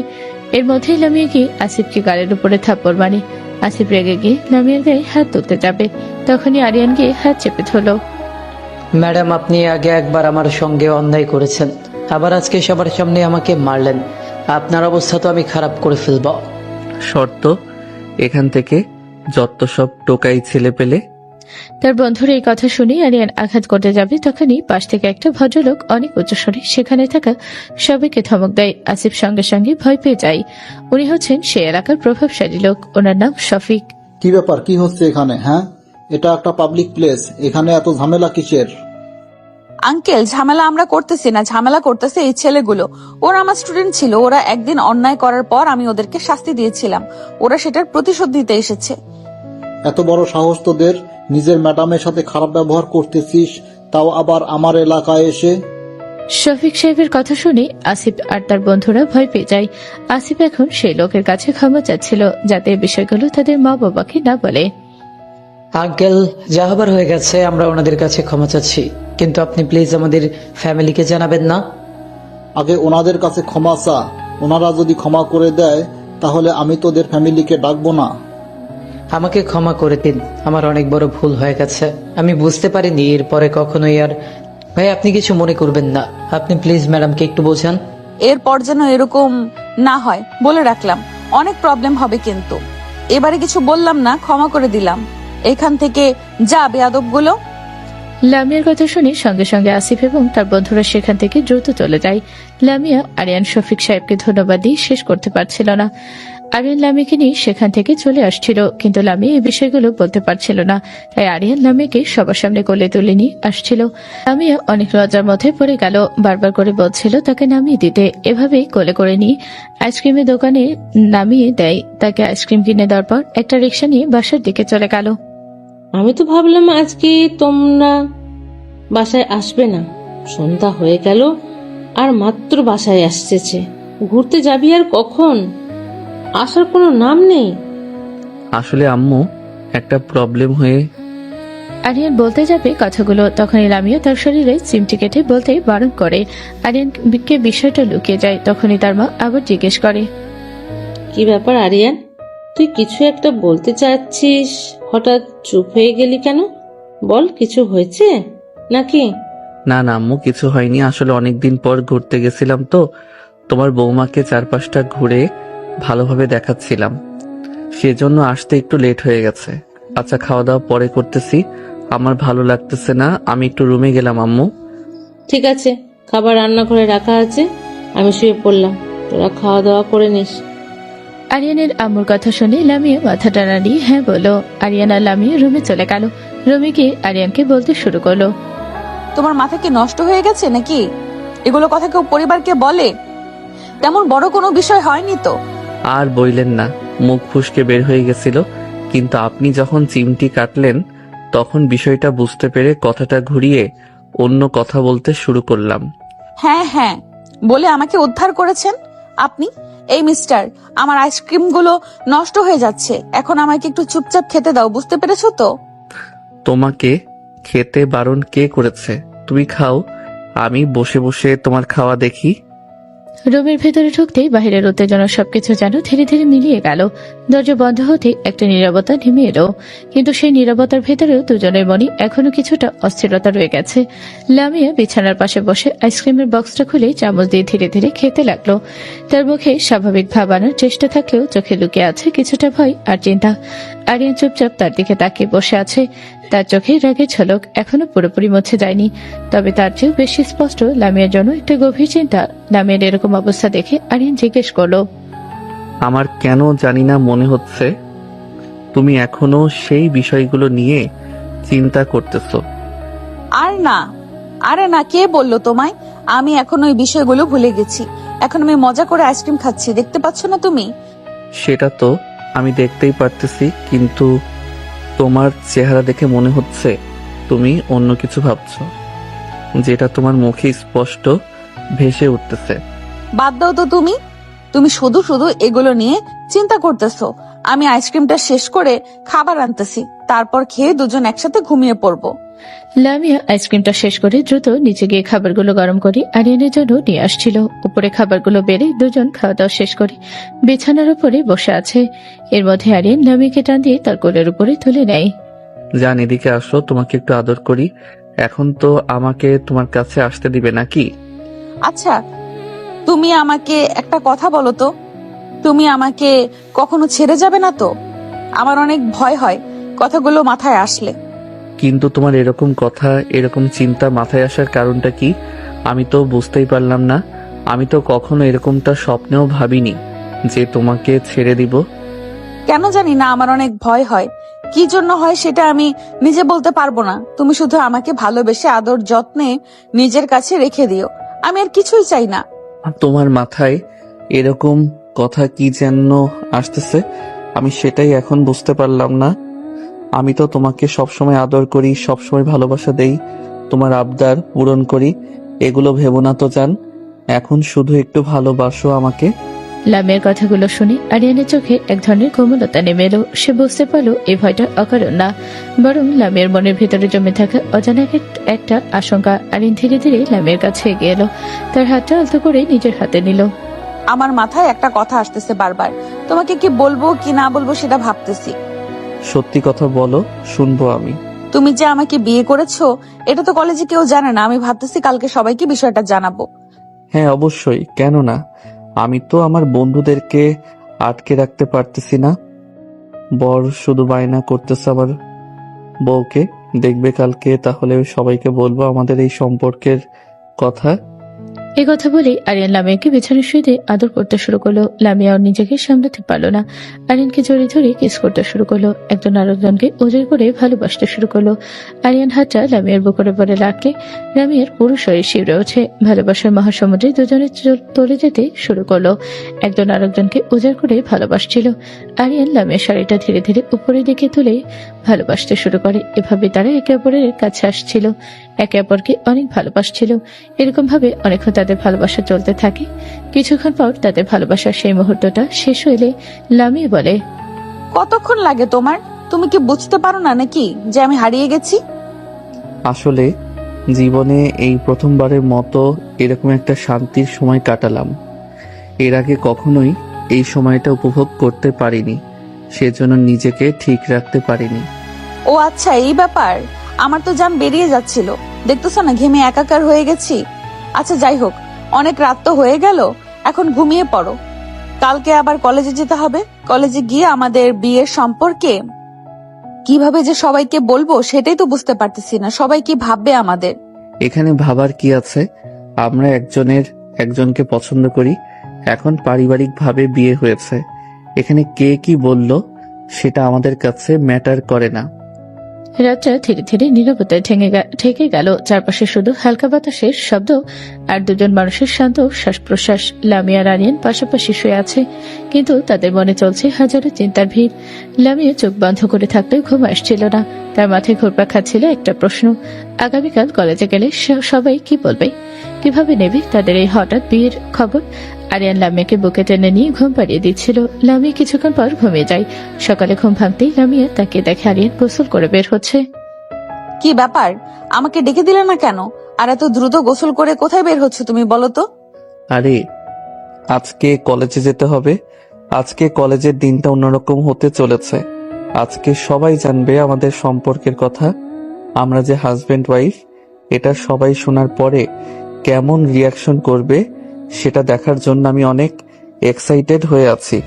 C: এর মধ্যেই লামিয়া গিয়ে আসিফকে গালের উপরে থাপ্পড় মারে। আসিফ রেগে গিয়ে লামিয়ার গায়ে হাত তুলতে যাবে, তখনই আরিয়ান গিয়ে হাত চেপে ধরল।
G: ম্যাডাম, আপনি আগে একবার আমার সঙ্গে অন্যায় করেছেন, আবার আজকে সবার সামনে আমাকে মারলেন। আপনার অবস্থা তো আমি খারাপ করে ফেলব।
A: শর্ত, এখান থেকে যত সব টোকাই ছেলে পেলে।
C: তার বন্ধুর এই কথা শুনে আরিয়ান আঘাত করতে যাবে, তখনই পাশ থেকে একটা ভদ্রলোক অনেক উচ্চস্বরে সেখানে থাকা সবাইকে ধমক দেয়। আসিফ সঙ্গে সঙ্গে ভয় পেয়ে যায়। উনি হচ্ছেন সে এলাকার প্রভাবশালী লোক, ওনার নাম শফিক।
H: কি ব্যাপার, কি হচ্ছে এখানে? হ্যাঁ, এটা একটা পাবলিক প্লেস, এখানে এত ঝামেলা কিসের?
B: আঙ্কেল, ঝামেলা আমরা করতেছি না, ঝামেলা করতেছে এই ছেলেগুলো। ওরা আমার স্টুডেন্ট ছিল, ওরা একদিন অন্যায় করার পর আমি ওদেরকে শাস্তি দিয়েছিলাম, ওরা সেটার প্রতিশোধ নিতে এসেছে।
H: এত বড় সাহস তোদের, নিজের ম্যাডামের সাথে খারাপ ব্যবহার করতেছিস, তাও আবার আমার এলাকায় এসে।
C: শফিক সাহেবের কথা শুনে আসিফ আর তার বন্ধুরা ভয় পেয়ে যায়। আসিফ এখন সেই লোকের কাছে ক্ষমা চাচ্ছিল, যাতে এই বিষয়গুলো তাদের মা বাবাকে না বলে।
G: আঙ্কেল, যা হবার হয়ে গেছে, আমরা ওনাদের কাছে ক্ষমা চাচ্ছি, কিন্তু আপনি প্লিজ আমাদের ফ্যামিলিকে জানাবেন না।
H: আগে ওনাদের কাছে ক্ষমা চা, ওনারা যদি ক্ষমা করে দেয় তাহলে আমি তোদের ফ্যামিলিকে ডাকবো না।
G: আমাকে ক্ষমা করে দিন, আমার অনেক বড় ভুল হয়ে গেছে, আমি বুঝতে পারিনি এরপরে কখনোই আর। ভাই, আপনি কিছু মনে করবেন না, আপনি প্লিজ ম্যাডামকে একটু বোঝান।
B: এরপর যেন এরকম না হয় বলে রাখলাম, অনেক প্রবলেম হবে কিন্তু। এবারে কিছু বললাম না, ক্ষমা করে দিলাম। এখান থেকে যা বেয়াদবগুলো।
C: লামিয়ার কথা শুনে সঙ্গে সঙ্গে আসিফ এবং তার বন্ধুরা সেখান থেকে দ্রুত চলে যায়। লামিয়া আরিয়ান শফিক সাহেবকে ধন্যবাদ দিয়ে শেষ করতে পারছিল না। আরিয়ান লামিয়াকে নিয়ে সেখান থেকে চলে আসছিল, কিন্তু লামিয়া এই বিষয়গুলো বলতে পারছিল না, তাই আরিয়ান লামিয়াকে সবার সামনে কোলে তুলে নিয়ে আসছিল। লামিয়া অনেক লজ্জার মধ্যে পড়ে গেল, বারবার করে বলছিল তাকে নামিয়ে দিতে। এভাবেই কোলে করে নিয়ে আইসক্রিমের দোকানে নামিয়ে দেয়। তাকে আইসক্রিম কিনে দেওয়ার পর একটা রিক্সা নিয়ে বাসার দিকে চলে গেল।
F: আমি তো ভাবলাম আজকে তোমরা বাসায় আসবে না, সন্ধ্যা হয়ে গেল আর মাত্র বাসায় আসতেছে। ঘুরতে যাবি আর কখন? আসার কোনো নাম নেই।
A: আসলে আম্মু একটা প্রবলেম হয়ে
C: আরিয়ান বলতে যাবে কথাগুলো, তখনই লামিয়া তার শরীরে চিমটি কেটে বলতে বারণ করে। আরিয়ানকে বিষয়টা লুকিয়ে যায়। তখনই তার মা আবার জিজ্ঞেস করে,
F: কি ব্যাপার আরিয়ান, তুই কিছু একটা বলতে চাচ্ছিস, হঠাৎ চুপ হয়ে গেলি কেন? বল, কিছু হয়েছে নাকি?
A: না না আম্মু, কিছু হয়নি। আসলে অনেকদিন পর ঘুরতে গেছিলাম তো তোমার বৌমাকে চারপাশটা ঘুরে ভালোভাবে দেখাচ্ছিলাম, সেজন্য আসতে একটু লেট হয়ে গেছে। আচ্ছা, খাওয়া দাওয়া পরে করতেছি, আমার ভালো লাগতেছে না, আমি একটু রুমে গেলাম আম্মু।
F: ঠিক আছে, খাবার রান্নাঘরে রাখা আছে, আমি শুয়ে পড়লাম, তোরা খাওয়া দাওয়া করে নিস।
C: আরিয়ানের আম্মুর কথা শুনে লামিয়া মাথাটা নাড়িয়ে হ্যাঁ বলল। আরিয়ান আর লামিয়া রুমে চলে গেল। রুমে গিয়ে আরিয়ানকে বলতে শুরু করলো,
B: তোমার মাথা কি নষ্ট হয়ে গেছে নাকি? এগুলো কথা কেউ পরিবারকে বলে? তেমন বড় কোনো বিষয় হয়নি তো।
A: আর বইলেন না, মুখ ফুসকে বের হয়ে গেছিল, কিন্তু আপনি যখন চিমটি কাটলেন তখন বিষয়টা বুঝতে পেরে কথাটা ঘুরিয়ে অন্য কথা বলতে শুরু করলাম।
B: হ্যাঁ হ্যাঁ বলে আমাকে উদ্ধার করেছেন আপনি। এই মিস্টার, আমার আইসক্রিম গুলো নষ্ট হয়ে যাচ্ছে, এখন আমাকে একটু চুপচাপ খেতে দাও, বুঝতে পেরেছো তো?
A: তোমাকে খেতে বারণ কে করেছে? তুমি খাও, আমি বসে বসে তোমার খাওয়া দেখি।
C: রুমের ভেতরে ঢুকতেই বাহিরের উত্তেজনা সবকিছু যেন ধীরে ধীরে মিলিয়ে গেল। দরজা বন্ধ হতে একটা নীরবতা নেমে এলো, কিন্তু সেই নীরবতার ভেতরেও দুজনের মনে এখনো কিছুটা অস্থিরতা রয়ে গেছে। লামিয়া বিছানার পাশে বসে আইসক্রিমের বক্সটা খুলে চামচ দিয়ে ধীরে ধীরে খেতে লাগলো। তার মুখে স্বাভাবিক ভাব আনার চেষ্টা থাকলেও চোখে লুকিয়ে আছে কিছুটা ভয় আর চিন্তা। আরিয়ান চুপচাপ তার দিকে তাকিয়ে বসে আছে। তার চোখে রাগের ঝলক এখনো পুরোপুরি মুছে যায়নি, তবে তার চেয়েও বেশি স্পষ্ট লামিয়ার জন্য একটা গভীর চিন্তা। লামিয়ার এরকম অবস্থা দেখে আরিয়ান জিজ্ঞেস করলো,
A: আমার কেন জানি না মনে হচ্ছে তুমি এখনো সেই বিষয়গুলো নিয়ে চিন্তা করতেছো।
B: আর না, আরে না, কে বললো তোমায়? আমি এখন ওই বিষয়গুলো ভুলে গেছি। এখন আমি মজা করে আইসক্রিম খাচ্ছি, দেখতে পাচ্ছ না তুমি?
A: সেটা তো আমি দেখতেই পারতেছি, কিন্তু তোমার চেহারা দেখে মনে হচ্ছে তুমি অন্য কিছু ভাবছো, যেটা তোমার মুখে স্পষ্ট ভেসে উঠতেছে।
B: বাদ দাও তো তুমি। তুমি শুধু শুধু এগুলো নিয়ে চিন্তা করতেছো। আমি আইসক্রিমটা শেষ করে খাবার আনতেছি, তারপর খেয়ে দুজন একসাথে ঘুমিয়ে পড়বো।
C: লামিয়া আইসক্রিমটা শেষ করে দ্রুত নিচে গিয়ে খাবারগুলো গরম করে আরিয়ানের জন্য নিয়ে আসছিল। উপরে খাবারগুলো বেড়ে দুজন খাওয়া দাওয়া শেষ করে বিছানার উপরে বসে আছে। এর মধ্যে আরিয়ান লামিয়াকে টান দিয়ে তার কোলের উপরে তুলে নেয়।
A: জান, এদিকে আসো, তোমাকে একটু আদর করি। এখন তো আমাকে তোমার কাছে আসতে দিবে নাকি?
B: আচ্ছা, তুমি আমাকে একটা কথা বলো তো, তুমি আমাকে কখনো ছেড়ে যাবে না তো? আমার অনেক ভয় হয় কথাগুলো মাথায় আসলে।
A: কিন্তু তোমার এরকম কথা, এরকম চিন্তা মাথায় আসার কারণটা কি আমি তো বুঝতেই পারলাম না। আমি তো কখনো এরকমটা স্বপ্নেও ভাবিনি যে তোমাকে ছেড়ে দিব।
B: কেন জানি না আমার অনেক ভয় হয়। কি জন্য হয় সেটা আমি নিজে বলতে পারবো না। তুমি শুধু আমাকে ভালোবেসে আদর যত্নে নিজের কাছে রেখে দিও, আমি আর কিছুই চাই না।
A: তোমার মাথায় এরকম কথা কি যেন আসতেছে, আমি সেটাই এখন বুঝতে পারলাম না। আমি তো তোমাকে সবসময় আদর করি, সবসময় ভালোবাসা দেই, তোমার আবদার পূরণ করি, এগুলো ভেবো না তো জান। এখন শুধু একটু ভালোবাসো আমাকে।
C: লামিয়ার কথাগুলো শুনে আরিয়ানের চোখে এক ধরনের কোমলতা নেমে এলো। সে বুঝতে পারলো এই ভয়টা অকারণ না, বরং লামিয়ার মনের ভেতরে জমে থাকা অজানা একটা আশঙ্কা। আরিয়ান ধীরে ধীরে লামিয়ার কাছে এগিয়ে এলো, তার হাতটা আলতো করে নিজের হাতে নিল।
B: আমার মাথায় একটা কথা আসতেছে বারবার, তোমাকে কি বলবো কি না বলবো সেটা ভাবতেছি।
A: সত্যি কথা বলো, শুনবো আমি।
B: তুমি যে আমাকে বিয়ে করেছো এটা তো কলেজে কেউ জানে না। আমি ভাবতেছি কালকে সবাইকে বিষয়টা জানাবো।
A: হ্যাঁ অবশ্যই, কেন না। আমি তো আমার বন্ধুদেরকে আটকে রাখতে পারতেছি না। বর শুধু বায়না করতেছে আমার বউকে দেখবে কালকে, তাহলে সবাইকে বলবো আমাদের এই সম্পর্কের কথা।
C: এ কথা বলে আরিয়ান লামিয়াকে বিছানায় শুয়ে দিয়ে আদর করতে শুরু করলো। লামিয়াও নিজেকে সামলাতে পারলো না, আরিয়ানকে জড়িয়ে ধরে কিস করতে শুরু করলো। একজন আরেকজনকে ওজর করে ভালোবাসতে শুরু করলো। আরিয়ান হাতটা লামিয়ার বুকের উপরে রাখলে লামিয়ার পুরো শরীর শিউরে ওঠে। ভালোবাসার মহাসমুদ্রে দুজনে তলে যেতে শুরু করলো। একজন আরেকজনকে ওজর করে ভালোবাসছিল। আরিয়ান লামিয়ার শাড়িটা ধীরে ধীরে উপরের দিকে তুলে ভালোবাসতে শুরু করে। এভাবে তারা একে অপরের কাছে আসছিল, একে অপরকে অনেক ভালোবাসছিল। এরকম ভাবে অনেকক্ষণ তাদের ভালোবাসা চলতে থাকে। কিছুক্ষণ পর তাদের ভালোবাসার সেই মুহূর্তটা শেষ হইলে লামিয়া বলে,
B: কতক্ষণ লাগে তোমার? তুমি কি বুঝতে পারো না নাকি যে আমি হারিয়ে গেছি?
A: আসলে জীবনে এই প্রথমবারের মতো এরকম একটা শান্তির সময় কাটালাম। এর আগে কখনোই এই সময়টা উপভোগ করতে পারিনি, সেজন্য নিজেকে ঠিক রাখতে পারিনি।
B: ও আচ্ছা, এই ব্যাপার। আমার তো জান বেরিয়ে যাচ্ছিল, দেখতেছো না ঘেমে একাকার হয়ে গেছি। আচ্ছা যাই হোক, অনেক রাত তো হয়ে গেল, এখন ঘুমিয়ে পড়ো। কালকে আবার কলেজে যেতে হবে। কলেজে গিয়ে আমাদের বিয়ের সম্পর্কে কিভাবে যে সবাইকে বলবো সেটাই তো বুঝতে পারতেছি না। সবাই কি ভাববে আমাদের?
A: এখানে ভাবার কি আছে? আমরা একজনকে পছন্দ করি, এখন পারিবারিকভাবে বিয়ে হয়েছে। এখানে কে কি বলল সেটা আমাদের কাছে ম্যাটার করে না।
C: রাতটা ধীরে ধীরে নীরবতায় ঠেকে গেল। চারপাশে শুধু হালকা বাতাসের শব্দ আর দুজন মানুষের শান্ত শ্বাস প্রশ্বাস। লামিয়া আর আরিয়ান পাশাপাশি শুয়ে আছে, কিন্তু তাদের মনে চলছে হাজারো চিন্তার ভিড়। লামিয়া চোখ বন্ধ করে থাকলেও ঘুম আসছিল না। তার মাথায় ঘুরপাক খাচ্ছিল একটা প্রশ্ন, আগামীকাল কলেজে গেলে সবাই কি বলবে, কিভাবে নেবে তাদের এই হঠাৎ বিয়ের খবর। আরিয়ান লামিয়াকে বুকে টেনে নিয়ে ঘুম পাড়িয়ে দিচ্ছিল। লামিয়া কিছুক্ষণ পর ঘুমিয়ে যায়। সকালে ঘুম ভাঙতেই লামিয়া তাকে দেখে আরিয়ান গোসল করে বের হচ্ছে।
B: কি ব্যাপার, আমাকে ডেকে দিলে না কেন? আর এত দ্রুত গোসল করে কোথায় বের হচ্ছে তুমি বলো তো?
A: আরে আজকে কলেজে যেতে হবে। আজকে কলেজের দিনটা অন্যরকম হতে চলেছে। আজকে সবাই জানবে আমাদের সম্পর্কের কথা, আমরা যে হাজবেন্ড ওয়াইফ। এটা সবাই শোনার পরে কেমন রিয়াকশন করবে সেটা দেখার জন্য আমি অনেক এক্সাইটেড হয়ে আছি।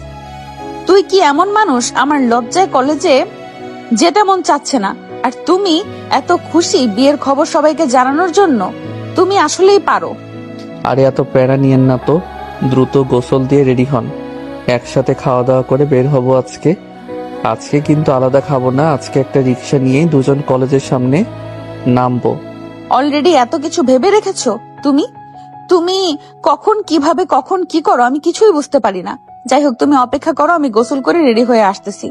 B: তুই কি এমন মানুষ? আমার লজ্জায় কলেজে যেতে মন চাচ্ছে না, আর তুমি এত খুশি বিয়ের খবর সবাইকে জানানোর জন্য। তুমি আসলেই পারো।
A: আরে এত প্যারা নিয়েন না তো, দ্রুত গোসল দিয়ে রেডি হন, একসাথে খাওয়া দাওয়া করে বের হব আজকে। আজকে কিন্তু আলাদা খাবো না, আজকে একটা রিক্সা নিয়ে দুজন কলেজের সামনে নামবো।
B: অলরেডি এত কিছু ভেবে রেখেছো তুমি? তুমি কখন কিভাবে কখন কি করো আমি কিছুই বুঝতে পারি না। যাই হোক, তুমি অপেক্ষা করো, আমি গোসল করে রেডি হয়ে আসতেছি।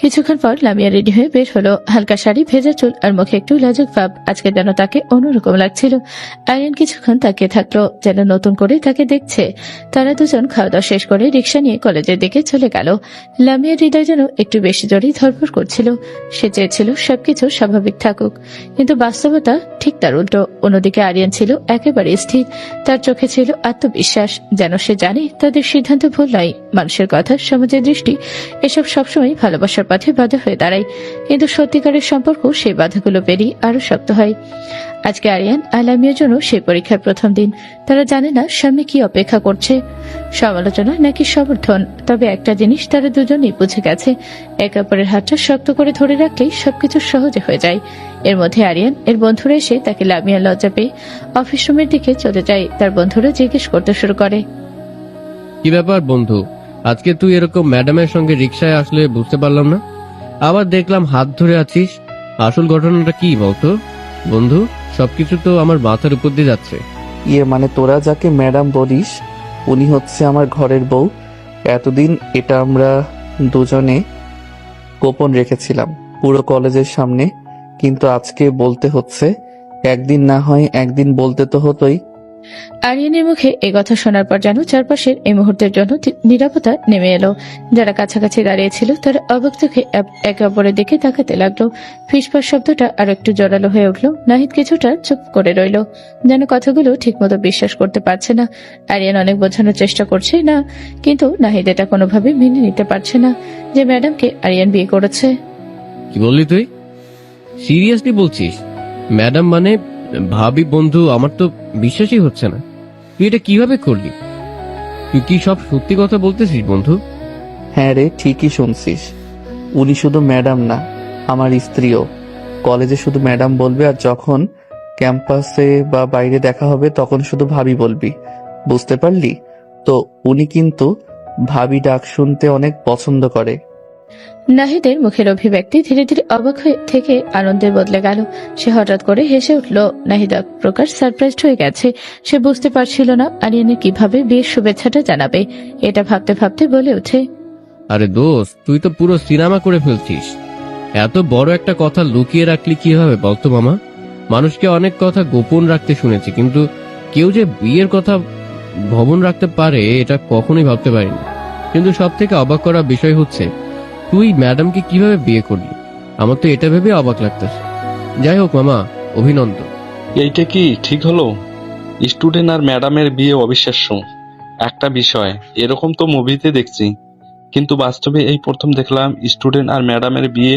C: কিছুক্ষণ পর লামিয়া রেডি হয়ে বের হলো। হালকা শাড়ি, ভেজা চুল আর মুখে একটু লাজুক ভাব। আজকে যেন তাকে অন্যরকম লাগছিল। আরিয়ান কিছুক্ষণ তাকিয়ে থাকলো, যেন নতুন করে তাকে দেখছে। তারা দুজন খাওয়া দাওয়া শেষ করে রিক্সা নিয়ে কলেজের দিকে চলে গেল। লামিয়ার হৃদয় যেন একটু বেশি জোরেই ধরপড় করছিল। সে চেয়েছিল সবকিছু স্বাভাবিক থাকুক, কিন্তু বাস্তবতা ঠিক তার উল্টো। অন্যদিকে আরিয়ান ছিল একেবারে স্থির। তার চোখে ছিল আত্মবিশ্বাস, যেন সে জানে তাদের সিদ্ধান্ত ভুল নয়। মানুষের কথা, সমাজের দৃষ্টি, এসব সবসময় ভালোবাসার পথে বাধা হয়ে দাঁড়ায়, কিন্তু সত্যিকারের সম্পর্ক সেই বাধাগুলো পেরিয়ে আরো শক্ত হয়। আজকে আরিয়ান আর লামিয়ার জন্য সেই পরীক্ষার প্রথম দিন। তারা জানে না সামনে কি অপেক্ষা করছে, সমালোচনা নাকি সমর্থন। তবে একটা জিনিস তারা দুজনেই বুঝে গেছে, একে অপরের হাতটা শক্ত করে ধরে রাখলেই সবকিছু সহজে হয়ে যায়। এর মধ্যে আরিয়ান এর বন্ধুরা এসে তাকে লামিয়া লজ্জা পেয়ে অফিস রুমের দিকে চলে যায়। তার বন্ধুরা জিজ্ঞেস করতে শুরু করে,
D: কি ব্যাপার বন্ধু, আজকে তুই এরকম ম্যাডামের সঙ্গে রিক্সায় আসলে বুঝতে পারলাম না। আবার দেখলাম হাত ধরে আছিস, আসল ঘটনাটা কি বলতো বন্ধু? সবকিছু তো আমার মাথার উপর দিয়ে যাচ্ছে।
A: মানে তোরা যাকে ম্যাডাম বলিস উনি হচ্ছে আমার ঘরের বউ। এতদিন এটা আমরা দুজনে গোপন রেখেছিলাম পুরো কলেজের সামনে, কিন্তু আজকে বলতে হচ্ছে। একদিন না হয় একদিন বলতে তো হতোই।
C: আরিয়ানের মুখে এই কথা শোনার পর যেন চারপাশের এই মুহূর্তের জন্য নিরাপত্তা নেমে এলো। যারা কাছাকাছি দাঁড়িয়েছিল তারা অবাক চোখে একে অপরের দিকে তাকাতে লাগলো। ফিসফাস শব্দটা আর একটু জোরালো হয়ে উঠল। নাহিদ কিছুটা চুপ করে রইল, যেন কথাগুলো ঠিকমতো বিশ্বাস করতে পারছে না। আরিয়ান অনেক বোঝানোর চেষ্টা করছে না, কিন্তু নাহিদ এটা কোনোভাবে মেনে নিতে পারছে না যে ম্যাডামকে আরিয়ান বিয়ে করেছে।
D: কি বললি তুই? সিরিয়াসলি বলছিস? ম্যাডাম মানে ভাবি বন্ধু? আমার তো বিশ্বাসই হচ্ছে না। তুই এটা কিভাবে করলি? তুই কি সব সত্যি কথা বলতেছিস বন্ধু?
A: হ্যাঁ রে, ঠিকই শুনছিস। উনি শুধু ম্যাডাম না, আমার স্ত্রীও। কলেজে শুধু ম্যাডাম বলবে, আর যখন ক্যাম্পাসে বা বাইরে দেখা হবে তখন শুধু ভাবি বলবি। বুঝতে পারলি? তো উনি কিন্তু ভাবি ডাক শুনতে অনেক পছন্দ করে।
C: নাহিদের মুখের অভিব্যক্তি ধীরে ধীরে অবাক হয়ে থেকে আনন্দে বদলে গেল। সে হঠাৎ করে হেসে উঠল। নাহিদ এক প্রকার সারপ্রাইজড হয়ে গেছে। সে বুঝতে পারছিল না আরিয়ানের কিভাবে বিয়ের শুভেচ্ছাটা জানাবে। এটা ভাবতে ভাবতে বলে ওঠে,
D: আরে দোস্ত, তুই তো পুরো সিনেমা করে ফেলছিস। এত বড় একটা কথা লুকিয়ে রাখলি কিভাবে বলতো মামা? মানুষকে অনেক কথা গোপন রাখতে শুনেছি, কিন্তু কেউ যে বিয়ের কথা ভবন রাখতে পারে এটা কখনোই ভাবতে পারিনি। কিন্তু সব থেকে অবাক করা বিষয় হচ্ছে তুই ম্যাডামকে কিভাবে বিয়ে করলি। আমার তো এটা ভেবে অবাক লাগতেছে। যাই হোক মামা, অভিনন্দন।
I: এইটা কি ঠিক হলো? স্টুডেন্ট আর ম্যাডামের বিয়ে অবিশ্বাস্য একটা বিষয়। এরকম তো মুভিতে দেখছি, কিন্তু বাস্তবে এই প্রথম দেখলাম স্টুডেন্ট আর ম্যাডামের বিয়ে।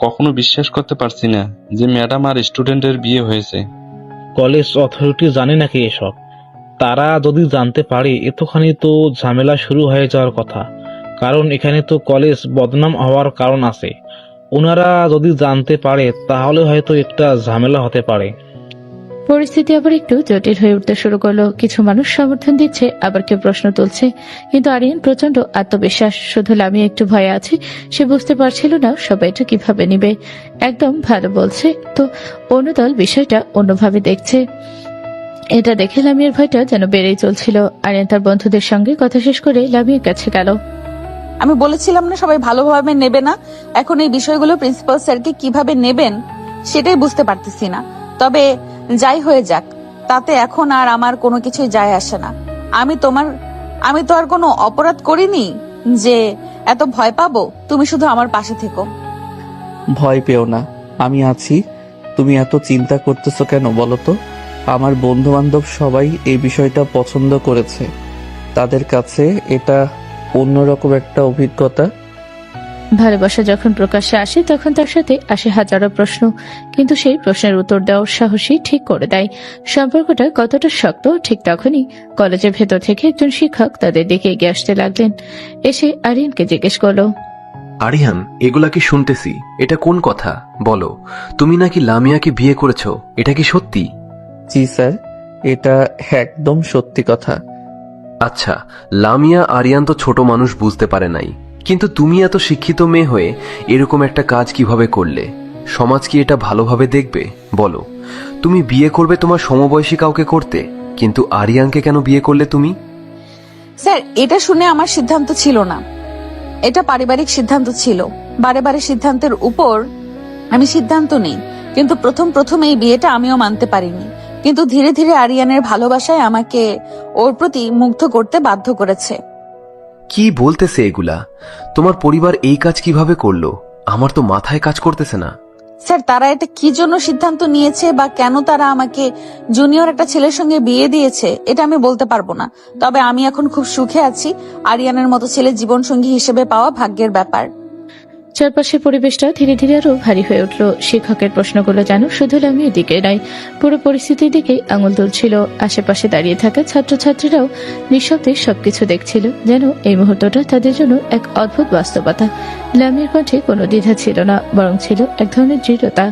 I: কখনো বিশ্বাস করতে পারছি না যে ম্যাডাম আর স্টুডেন্টের বিয়ে হয়েছে।
J: কলেজ অথরিটি জানে নাকি এসব? তারা যদি জানতে পারে এতখানি তো ঝামেলা শুরু হয়ে যাওয়ার কথা, কারণ এখানে তো কলেজ বদনাম হওয়ার কারণ আছে। ওনারা যদি জানতে পারে তাহলে হয়তো একটা ঝামেলা হতে পারে।
C: পরিস্থিতি আবার একটু জটিল হয়ে উঠতে শুরু করলো। কিছু মানুষ সমর্থন দিচ্ছে, আবার কেউ প্রশ্ন তুলছে। কিন্তু আরিয়ান প্রচন্ড আত্মবিশ্বাস। শুধু লামিয়া একটু ভয়ে আছে। সে বুঝতে পারছিল না সবাই এটা কিভাবে নিবে। একদম ভালো বলছে তো অন্য দল বিষয়টা অন্যভাবে দেখছে। এটা দেখে লামিয়ার ভয়টা যেন বেড়েই চলছিল। আরিয়ান তার বন্ধুদের সঙ্গে কথা শেষ করে লামিয়ার কাছে গেল।
B: আমি বলেছিলাম না সবাই ভালোভাবে নেবে না। এখন এই বিষয়গুলো প্রিন্সিপাল স্যারকে কিভাবে নেবেন সেটাই বুঝতে পারতেছি না। তবে যাই হয়ে যাক, তাতে এখন আর আমার কোনো কিছুই যায় আসে না। আমি তো আর কোনো অপরাধ করিনি যে এত ভয় পাবো। তুমি শুধু আমার পাশে থেকো।
A: ভয় পেও না, আমি আছি। তুমি এত চিন্তা করতেছো কেন বলো তো? আমার বন্ধু বান্ধব সবাই এই বিষয়টা পছন্দ করেছে। তাদের কাছে এটা অন্যরকম একটা অভিজ্ঞতা।
C: ভালোবাসা যখন প্রকাশ্যে আসে তখন তার সাথে আসে হাজারো প্রশ্ন, কিন্তু সেই প্রশ্নের উত্তর দেওয়ার সাহসই ঠিক করে দেয় সম্পর্কটা কতটা শক্ত। ঠিক তখনই কলেজের ভেতর থেকে একজন শিক্ষক তাদের দিকে এগিয়ে আসতে লাগলেন। এসে আরিয়ানকে জিজ্ঞেস করলো,
K: আরিয়ান, এগুলা কি শুনতেছি? এটা কোন কথা বলো? তুমি নাকি লামিয়াকে বিয়ে করেছো, এটা কি সত্যি?
A: জি স্যার, এটা একদম সত্যি কথা।
K: আচ্ছা, লামিয়া আরিয়ান তো ছোট মানুষ, বুঝতে পারে নাই, কিন্তু তুমি এত শিক্ষিত মেয়ে হয়ে এরকম একটা কাজ কিভাবে করলে? সমাজ কি এটা ভালোভাবে দেখবে বলো? তুমি বিয়ে করবে তোমার সমবয়সী কাউকে করতে, কিন্তু আরিয়ানকে কেন বিয়ে করলে তুমি?
B: স্যার, এটা শুনে আমার সিদ্ধান্ত ছিল না, এটা পারিবারিক সিদ্ধান্ত ছিল। বারে বারে সিদ্ধান্তের উপর আমি সিদ্ধান্ত নেই, কিন্তু প্রথম এই বিয়েটা আমিও মানতে পারিনি। কিন্তু ধীরে ধীরে আরিয়ানের ভালোবাসায় আমাকে ওর প্রতি মুগ্ধ করতে বাধ্য করেছে।
K: কি বলতেছে এগুলা? তোমার পরিবার এই কাজ কিভাবে করলো? আমার তো মাথায় কাজ করতেছে না।
B: স্যার, তারা এটা কি জন্য সিদ্ধান্ত নিয়েছে বা কেন তারা আমাকে জুনিয়র একটা ছেলের সঙ্গে বিয়ে দিয়েছে এটা আমি বলতে পারবো না। তবে আমি এখন খুব সুখে আছি। আরিয়ানের মতো ছেলে জীবন সঙ্গী হিসেবে পাওয়া ভাগ্যের ব্যাপার।
C: চারপাশের পরিবেশটা ধীরে ধীরে আরো ভারী হয়ে উঠল। শিক্ষকের প্রশ্নগুলো যেন শুধু লামিয়ার দিকে নয়, পুরো পরিস্থিতির দিকে আঙুল তুলছিল। আশেপাশে দাঁড়িয়ে থাকা ছাত্রছাত্রীরাও নিঃশব্দে সবকিছু দেখছিল, যেন এই মুহূর্তটা তাদের জন্য এক অদ্ভুত বাস্তবতা। লামিয়ার কণ্ঠে কোনো দ্বিধা ছিল না, বরং ছিল এক ধরনের দৃঢ়তা।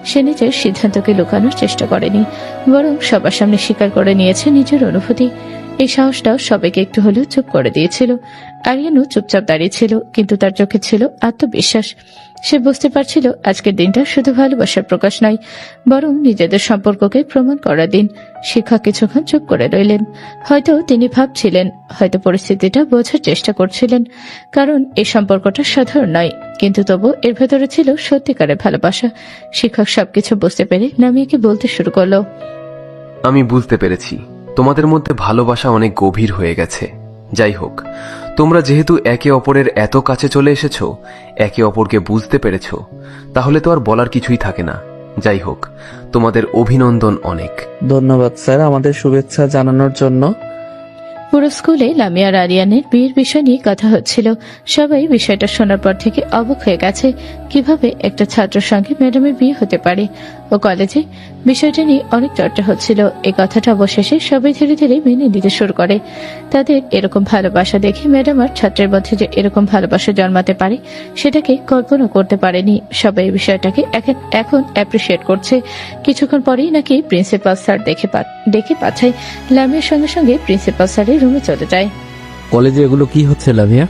C: সে নিজের সিদ্ধান্তকে লুকানোর চেষ্টা করেনি, বরং সবার সামনে স্বীকার করে নিয়েছে নিজের অনুভূতি। এই সাহসটাও সবাইকে একটু হলেও চুপ করে দিয়েছিল। আরিয়ানও চুপচাপ দাঁড়িয়েছিল, কিন্তু তার চোখে ছিল আত্মবিশ্বাস। সে বুঝতে পারছিল আজকের দিনটা শুধু ভালোবাসার প্রকাশ নয়, বরং নিজেদের সম্পর্ককে প্রমাণ করার দিন। শিক্ষক কিছুক্ষণ চুপ করে রইলেন। হয়তো তিনি ভাবছিলেন, হয়তো পরিস্থিতিটা বোঝার চেষ্টা করছিলেন, কারণ এই সম্পর্কটা সাধারণ নয়, কিন্তু তবু এর ভেতরে ছিল সত্যিকারের ভালোবাসা। শিক্ষক সবকিছু বুঝতে পেরে লামিয়াকে বলতে শুরু করলো,
K: আমি বুঝতে পেরেছি, তোমাদের মধ্যে ভালোবাসা অনেক গভীর হয়ে গেছে। যাই হোক, তোমরা যেহেতু একে অপরের এত কাছে চলে এসেছো, একে অপরকে বুঝতে পেরেছো, তাহলে তো আর বলার কিছুই থাকে না। যাই হোক, তোমাদের অভিনন্দন অনেক।
A: ধন্যবাদ স্যার আমাদের শুভেচ্ছা জানানোর জন্য।
C: পুরো স্কুলে লামিয়া আর আরিয়ানের বিয়ের বিষয় নিয়ে কথা হচ্ছিল। সবাই বিষয়টা শোনার পর থেকে অবাক হয়ে গেছে, কিভাবে একটা ছাত্রের সঙ্গে ম্যাডামের বিয়ে হতে পারে। ও কলেজে বিষয়টা নিয়ে অনেক চর্চা হচ্ছিল। এই কথাটা অবশেষে সবাই ধীরে ধীরে মেনে নিতে শুরু করে। তাদের এরকম ভালোবাসা দেখে ম্যাডাম আর ছাত্রের মধ্যে যে এরকম ভালোবাসা জন্মাতে পারে সেটাকে কল্পনা করতে পারেনি। সবাই এই বিষয়টাকে এখন অ্যাপ্রিসিয়েট করছে। কিছুক্ষণ পরেই নাকি প্রিন্সিপাল স্যার ডেকে পাঠায়। লামিয়ার সঙ্গে সঙ্গে প্রিন্সিপাল স্যারের রুমে চলে যায়।
L: কলেজে এগুলো কি হচ্ছে লামিয়া?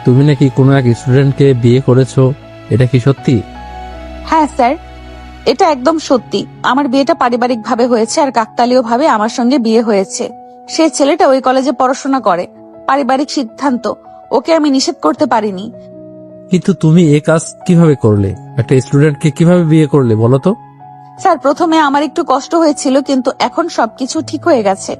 L: তুমি নাকি কোনো এক স্টুডেন্টকে বিয়ে করেছো, এটা কি সত্যি?
B: হ্যাঁ স্যার, এটা একদম সত্যি। আমার বিয়েটা পারিবারিক ভাবে হয়েছে আর কাকতালীয় ভাবে আমার সঙ্গে বিয়ে হয়েছে। সেই ছেলেটা ওই কলেজে পড়াশোনা করে, পারিবারিক সিদ্ধান্ত, ওকে আমি নিষেধ করতে পারিনি।
L: কিন্তু তুমি এ কাজ কিভাবে করলে? একটা স্টুডেন্টকে কিভাবে বিয়ে করলে বলো তো?
B: স্যার, প্রথমে আমার একটু কষ্ট হয়েছিল, কিন্তু এখন সবকিছু ঠিক হয়ে গেছে।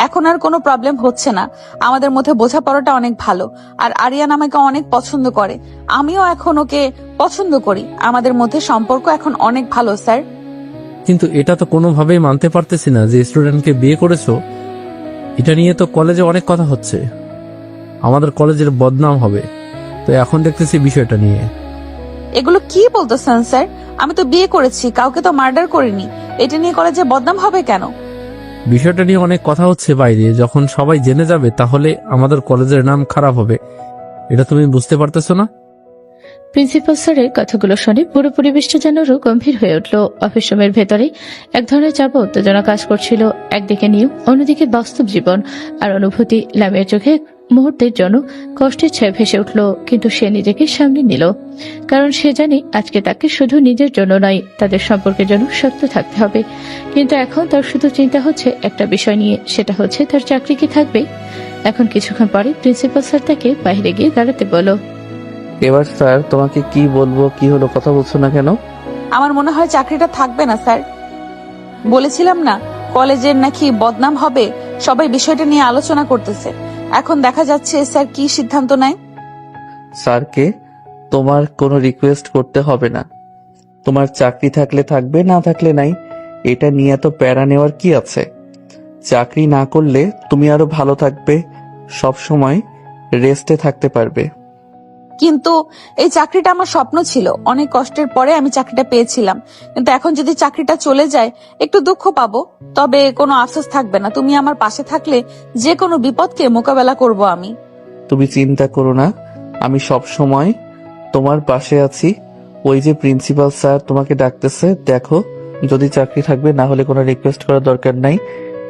B: এখন আর কোনো প্রবলেম হচ্ছে না। আমাদের মধ্যে বোঝাপড়াটা অনেক ভালো। আর আরিয়ান আমাকে অনেক পছন্দ করে, আমিও এখন ওকে পছন্দ করি। আমাদের মধ্যে সম্পর্ক এখন অনেক ভালো স্যার।
L: কিন্তু এটা তো কোনোভাবেই মানতে পারতেছি না যে স্টুডেন্টকে বিয়ে করেছো। এটা নিয়ে তো কলেজে অনেক কথা হচ্ছে, আমাদের কলেজের বদনাম হবে। তো এখন দেখতেছি বিষয়টা নিয়ে।
B: এগুলো কি বলতেছেন স্যার? আমি তো বিয়ে করেছি, কাউকে তো মার্ডার করিনি। এটা নিয়ে কলেজে বদনাম হবে কেন?
L: বিষয়টা নিয়ে অনেক কথা হচ্ছে বাইরে, যখন সবাই জেনে যাবে তাহলে আমাদের কলেজের নাম খারাপ হবে। এটা তুমি বুঝতে পারতেছো না?
C: প্রিন্সিপাল স্যারের কথাগুলো শুনে পুরো পরিবেশটা যেন আরো গম্ভীর হয়ে উঠল। অফিস রুমের ভেতরে এক ধরনের চাপ ও উত্তেজনা কাজ করছিল। একদিকে নিয়ম, অন্যদিকে বাস্তব জীবন আর অনুভূতি। লামিয়ার চোখে মুহূর্তের জন্য কষ্টের ছায়া ভেসে উঠল, কিন্তু সে নিজেকে সামনে নিল। কারণ সে জানে আজকে তাকে শুধু নিজের জন্য নয়, তাদের সম্পর্কের জন্য শক্ত থাকতে হবে। কিন্তু এখন তার শুধু চিন্তা হচ্ছে একটা বিষয় নিয়ে, সেটা হচ্ছে তার চাকরি কি থাকবে। এখন কিছুক্ষণ পরে প্রিন্সিপাল স্যার তাকে বাইরে গিয়ে দাঁড়াতে বলল।
A: এবার স্যার তোমাকে কি বলবো? কি হলো, কথা বলছো না কেন?
B: আমার মনে হয় চাকরিটা থাকবে না স্যার। বলেছিলাম না কলেজের নাকি বদনাম হবে। সবাই বিষয়টা নিয়ে আলোচনা করতেছে। এখন দেখা যাচ্ছে স্যার কি সিদ্ধান্ত নেয়।
A: স্যারকে তোমার কোনো রিকোয়েস্ট করতে হবে না। তোমার চাকরি থাকলে থাকবে, না থাকলে নাই। এটা নিয়ে এত প্যারা নেওয়ার কি আছে? চাকরি না করলে তুমি আরো ভালো থাকবে, সব সময় রেস্টে থাকতে পারবে।
B: কিন্তু এই চাকরিটা আমার স্বপ্ন ছিল। অনেক কষ্টের পরে আমি চাকরিটা পেয়েছিলাম। কিন্তু এখন যদি চাকরিটা চলে যায় একটু দুঃখ পাবো, তবে কোনো আফসোস থাকবে না। তুমি আমার পাশে থাকলে যে কোনো বিপদকে মোকাবেলা করব আমি।
A: তুমি চিন্তা করো না, আমি সব সময় তোমার পাশে আছি। ওই যে প্রিন্সিপাল স্যার তোমাকে ডাকতেছে, দেখো যদি চাকরি থাকবে, না হলে কোনো রিকোয়েস্ট করার দরকার নাই।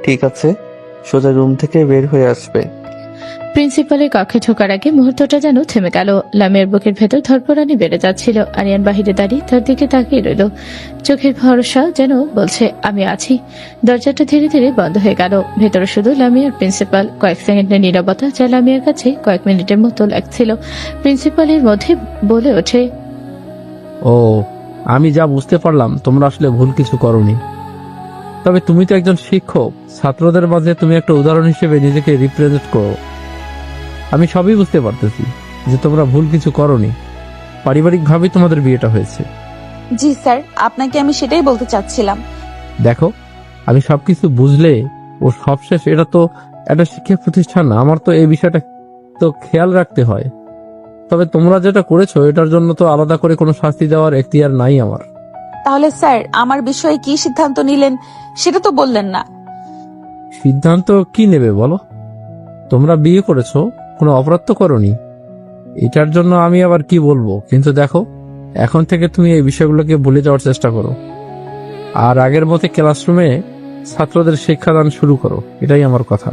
A: ঠিক আছে, সোজা রুম থেকে বের হয়ে আসবে।
C: প্রিন্সিপালের কক্ষে ঢোকার আগে মুহূর্তটা যেন থেমে গেল। লামিয়ার বুকের ভেতর ধরপড়ানি বেড়ে যাচ্ছিল। আরিয়ান বাহিরে দাঁড়িয়ে তার দিকে তাকিয়ে রইল। চোখের ভরসা যেন বলছে আমি আছি। দরজাটা ধীরে ধীরে বন্ধ হয়ে গেল। ভেতরে শুধু লামিয়ার প্রিন্সিপাল। কয়েক সেকেন্ডের নীরবতা, যা লামিয়ার কাছে কয়েক মিনিটের মতো লাগছিল। প্রিন্সিপালের মধ্যে বলে ওঠে,
L: ও, আমি যা বুঝতে পারলাম তোমরা আসলে ভুল কিছু করোনি। তবে তুমি তো একজন শিক্ষক, ছাত্রদের মাঝে তুমি একটা উদাহরণ হিসেবে নিজেকে রিপ্রেজেন্ট করো। আমি সবই বুঝতে পারতেছি যে তোমরা ভুল কিছু করোনি, পারিবারিকভাবেই তোমাদের বিয়েটা হয়েছে।
B: জি স্যার, আপনাকে আমি সেটাই বলতে চাচ্ছিলাম।
L: দেখো, আমি সবকিছু বুঝলে ও সবশেষ এটা তো একটা শিক্ষা প্রতিষ্ঠান, আমার তো এই বিষয়টা তো খেয়াল রাখতে হয়। তবে তোমরা যেটা করেছো এটার জন্য তো আলাদা করে কোনো শাস্তি দেওয়ার এখতিয়ার নাই আমার।
B: তাহলে স্যার আমার বিষয়ে কি সিদ্ধান্ত নিলেন সেটা তো বললেন না।
L: সিদ্ধান্ত কি নেবে বলো? তোমরা বিয়ে করেছো, কোনো অপরাধ তো করোনি। এটার জন্য আমি আবার কি বলবো? কিন্তু দেখো, এখন থেকে তুমি এই বিষয়গুলোকে ভুলে যাওয়ার চেষ্টা করো, আর আগের মতো ক্লাসরুমে ছাত্রদের শিক্ষাদান শুরু করো। এটাই আমার কথা।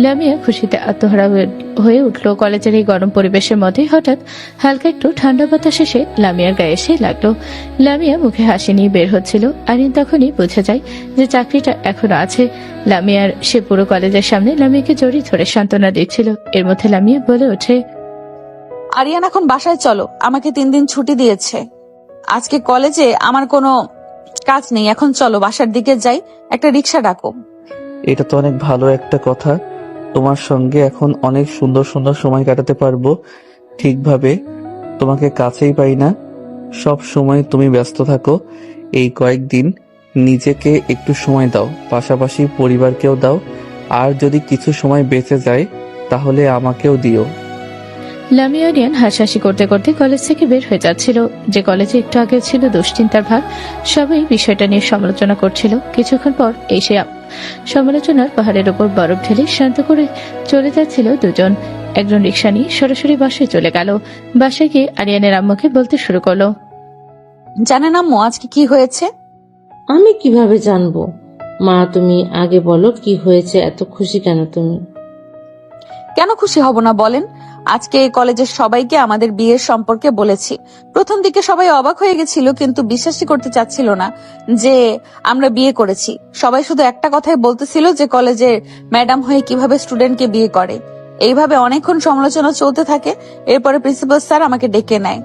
C: লামিয়া খুশিতে আত্মহারা হয়ে উঠল। কলেজের এই গরম পরিবেশের মধ্যে হঠাৎ হালকা একটু ঠান্ডা বাতাস এসে লামিয়ার গায়ে এসে লাগলো। লামিয়া মুখে হাসি নিয়ে বের হচ্ছিল। আরিন তখনই বুঝে যায় যে চাকরিটা এখনো আছে। লামিয়ার সে পুরো কলেজের সামনে লামিয়াকে জড়িয়ে ধরে সান্ত্বনা দিচ্ছিল। এর মধ্যে লামিয়া বলে ওঠে,
B: আরিয়ান এখন বাসায় চলো, আমাকে 3 দিন ছুটি দিয়েছে। আজকে কলেজে আমার কোনো কাজ নেই। এখন চলো বাসার দিকে যাই, একটা রিক্সা ডাকো।
A: এটা তো অনেক ভালো একটা কথা। তোমার সঙ্গে এখন অনেক সুন্দর সুন্দর সময় কাটাতে পারবো। ঠিকভাবে তোমাকে কাছেই পাই না, সব সময় তুমি ব্যস্ত থাকো। এই কয়েকদিন নিজেকে একটু সময় দাও, পাশাপাশি পরিবারকেও দাও। আর যদি কিছু সময় বেঁচে যায় তাহলে আমাকেও দিও।
C: লামিয়া আরিয়ান হাসাহাসি করতে করতে কলেজ থেকে বের হয়ে যাচ্ছিল। যে কলেজে একটু আগে ছিল দুশ্চিন্তার ভার, সবাই বিষয়টা নিয়ে সমালোচনা করছিল। কিছুক্ষণ পর এসে সমালোচনার পাহাড়ের উপর বরফ ঢেলে শান্ত করে চলে যাচ্ছিল দুজন। একজন রিকশা নিয়ে সরাসরি বাসায় চলে গেল। বাসায় গিয়ে আরিয়ানের আম্মুকে বলতে শুরু করলো।
B: জানেন আম্মু আজকে কি হয়েছে?
F: আমি কিভাবে জানবো? মা, তুমি আগে বলো কি হয়েছে, এত খুশি কেন তুমি?
B: কেন খুশি হব না বলেন? আজকে কলেজের সবাইকে আমাদের বিয়ের সম্পর্কে বলেছি। প্রথম দিকে সবাই অবাক হয়ে গেছিল, কিন্তু বিশ্বাসই করতে চাচ্ছিল না যে আমরা বিয়ে করেছি। সবাই শুধু একটা কথাই বলতেছিল যে কলেজের ম্যাডাম হয়ে কিভাবে স্টুডেন্টকে বিয়ে করে। এইভাবে অনেকক্ষণ সমালোচনা চলতে থাকে। এরপরে প্রিন্সিপাল স্যার আমাকে ডেকে নেয়।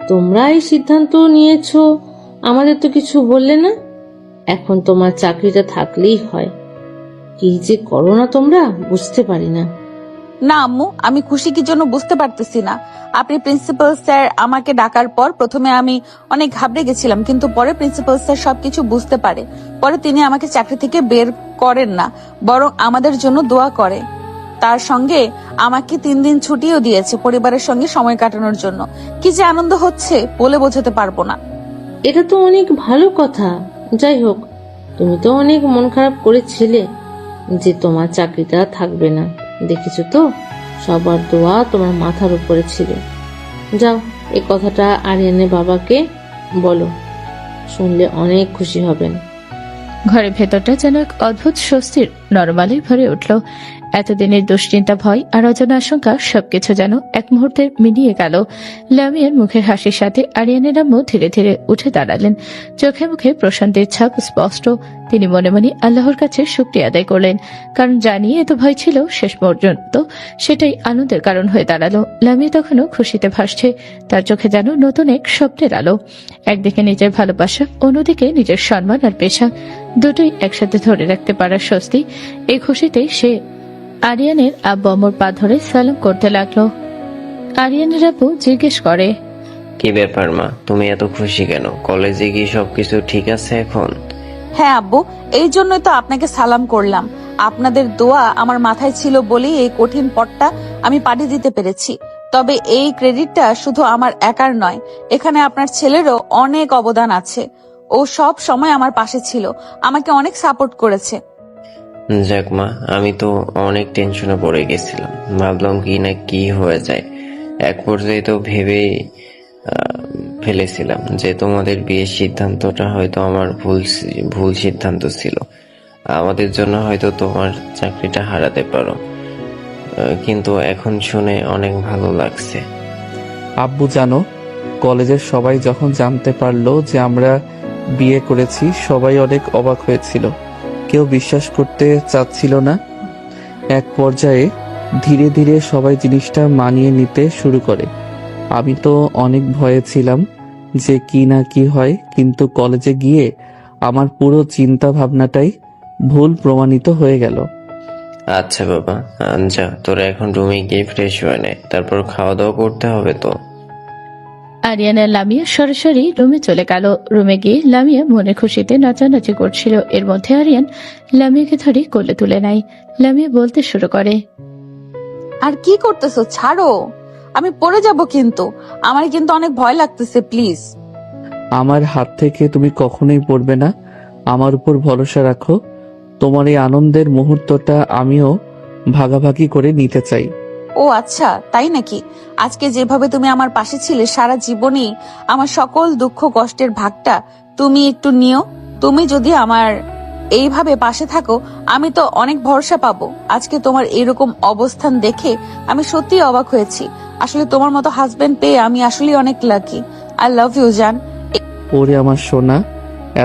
F: তোমরা এই সিদ্ধান্ত নিয়েছো, আমাদের তো কিছু বললে না। এখন তোমার চাকরিটা থাকলেই হয়। কি যে করো না তোমরা, বুঝতে পারি না।
B: না আম্মু, আমি খুশি কি জন্য বুঝতে পারতেছি না। আপনি প্রিন্সিপাল স্যার আমাকে ডাকার পর প্রথমে আমি অনেক ঘাবড়ে গেছিলাম, কিন্তু পরে প্রিন্সিপাল স্যার সবকিছু বুঝতে পারে। পরে তিনি আমাকে চাকরি থেকে বের করেন না, বরং আমাদের জন্য দোয়া করে। তার সঙ্গে আমাকে 3 দিন ছুটিও দিয়েছে পরিবারের সঙ্গে সময় কাটানোর জন্য। কি যে আনন্দ হচ্ছে বলে বোঝাতে পারবো না।
F: এটা তো অনেক ভালো কথা। যাই হোক, তুমি তো অনেক মন খারাপ করেছিলে যে তোমার চাকরিটা থাকবে না। দেখেছো তো, সবার দোয়া তোমার মাথার উপরে ছিল। যাও, এই কথাটা আরিয়ানের বাবাকে বলো, শুনলে অনেক খুশি হবেন।
C: ঘরের ভেতরটা যেন এক অদ্ভুত স্বস্তির নরমালে ভরে উঠল। এতদিনের দুশ্চিন্তা, ভয় আর অজানা আশঙ্কা সবকিছু যেন এক মুহূর্তে মিলিয়ে গেল। লামিয়ার মুখের হাসির সাথে আরিয়ানের আম্মু ধীরে ধীরে উঠে দাঁড়ালেন। চোখে মুখে প্রশান্তির ছাপ স্পষ্ট। তিনি মনে মনে আল্লাহর কাছে শুকরিয়া আদায় করলেন, কারণ জানিয়ে এত ভয় ছিল শেষ পর্যন্ত সেটাই আনন্দের কারণ হয়ে দাঁড়ালো। লামিয়া তখনও খুশিতে ভাসছে, তার চোখে যেন নতুন এক স্বপ্নের আলো। একদিকে নিজের ভালোবাসা, অন্যদিকে নিজের সম্মান আর পেশা, দুটোই একসাথে ধরে রাখতে পারার স্বস্তি। এই খুশিতেই সে আরিয়ানের আব্বু আম্মুর পা ধরে সালাম করতে লাগলো। আরিয়ানের আব্বু জিজ্ঞেস করে,
E: কি ব্যাপার মা, তুমি এত খুশি কেন? কলেজে কি সবকিছু ঠিক আছে এখন?
B: হ্যাঁ আব্বু, এই জন্যই তো আপনাকে সালাম করলাম। আপনাদের দোয়া আমার মাথায় ছিল বলেই এই কঠিন পথটা আমি পাড়ি দিতে পেরেছি। তবে এই ক্রেডিটটা শুধু আমার একার নয়, এখানে আপনার ছেলেরও অনেক অবদান আছে। ও সব সময় আমার পাশে ছিল, আমাকে অনেক সাপোর্ট করেছে।
E: যাক মা, আমি তো অনেক টেনশনে পড়ে গেছিলাম। ভাবলাম কি না কি হয়ে যায়। এক পর্যায়ে তো ভেবেই ফেলেছিলাম যে তোমাদের বিয়ের সিদ্ধান্তটা হয়তো আমার ভুল সিদ্ধান্ত ছিল। আমাদের জন্য হয়তো তোমার চাকরিটা হারাতে পারো, কিন্তু এখন শুনে অনেক ভালো লাগছে।
A: আব্বু জানো, কলেজের সবাই যখন জানতে পারলো যে আমরা বিয়ে করেছি, সবাই অনেক অবাক হয়েছিল। কেউ বিশ্বাস করতে চাচ্ছিল না। এক পর্যায়ে ধীরে ধীরে সবাই জিনিসটা মানিয়ে নিতে শুরু করে। আমি তো অনেক ভয়ে ছিলাম যে কি না কি হয়, কিন্তু কলেজে গিয়ে আমার পুরো চিন্তা ভাবনাটাই ভুল প্রমাণিত হয়ে গেল।
E: আচ্ছা বাবা, যা তোরা এখন রুমে গিয়ে ফ্রেশ হয়ে নে, তারপর খাওয়া দাওয়া করতে হবে তো।
C: আরিয়ানা লামিয়া সরাসরি রুমে চলে গেল। রুমে গিয়ে লামিয়া মনে খুশিতে নাচানাচি করছিল। এর মধ্যে আরিয়ান লামিয়াকে ধরে কোলে তুলে নেয়। লামিয়া বলতে শুরু করে,
B: আর কি করতেছো? ছাড়ো, আমি পড়ে যাব, কিন্তু আমার কিন্তু অনেক ভয় লাগতেছে, প্লিজ।
A: আমার হাত থেকে তুমি কখনোই পড়বে না, আমার উপর ভরসা রাখো। তোমার এই আনন্দের মুহূর্তটা আমিও ভাগাভাগি করে নিতে চাই।
B: ও আচ্ছা, তাই নাকি? আজকে যেভাবে তুমি আমার পাশে ছিলে, সারা জীবনই আমার সকল দুঃখ কষ্টের ভাগটা তুমি একটু নিও। তুমি যদি আমার এইভাবে পাশে থাকো, আমি তো অনেক ভরসা পাবো। আজকে তোমার এরকম অবস্থান দেখে আমি সত্যি অবাক হয়েছি। আসলে তোমার মতো হাজবেন্ড পেয়ে আমি আসলে অনেক লাকি। আই লাভ ইউ জান।
A: ওরে আমার সোনা,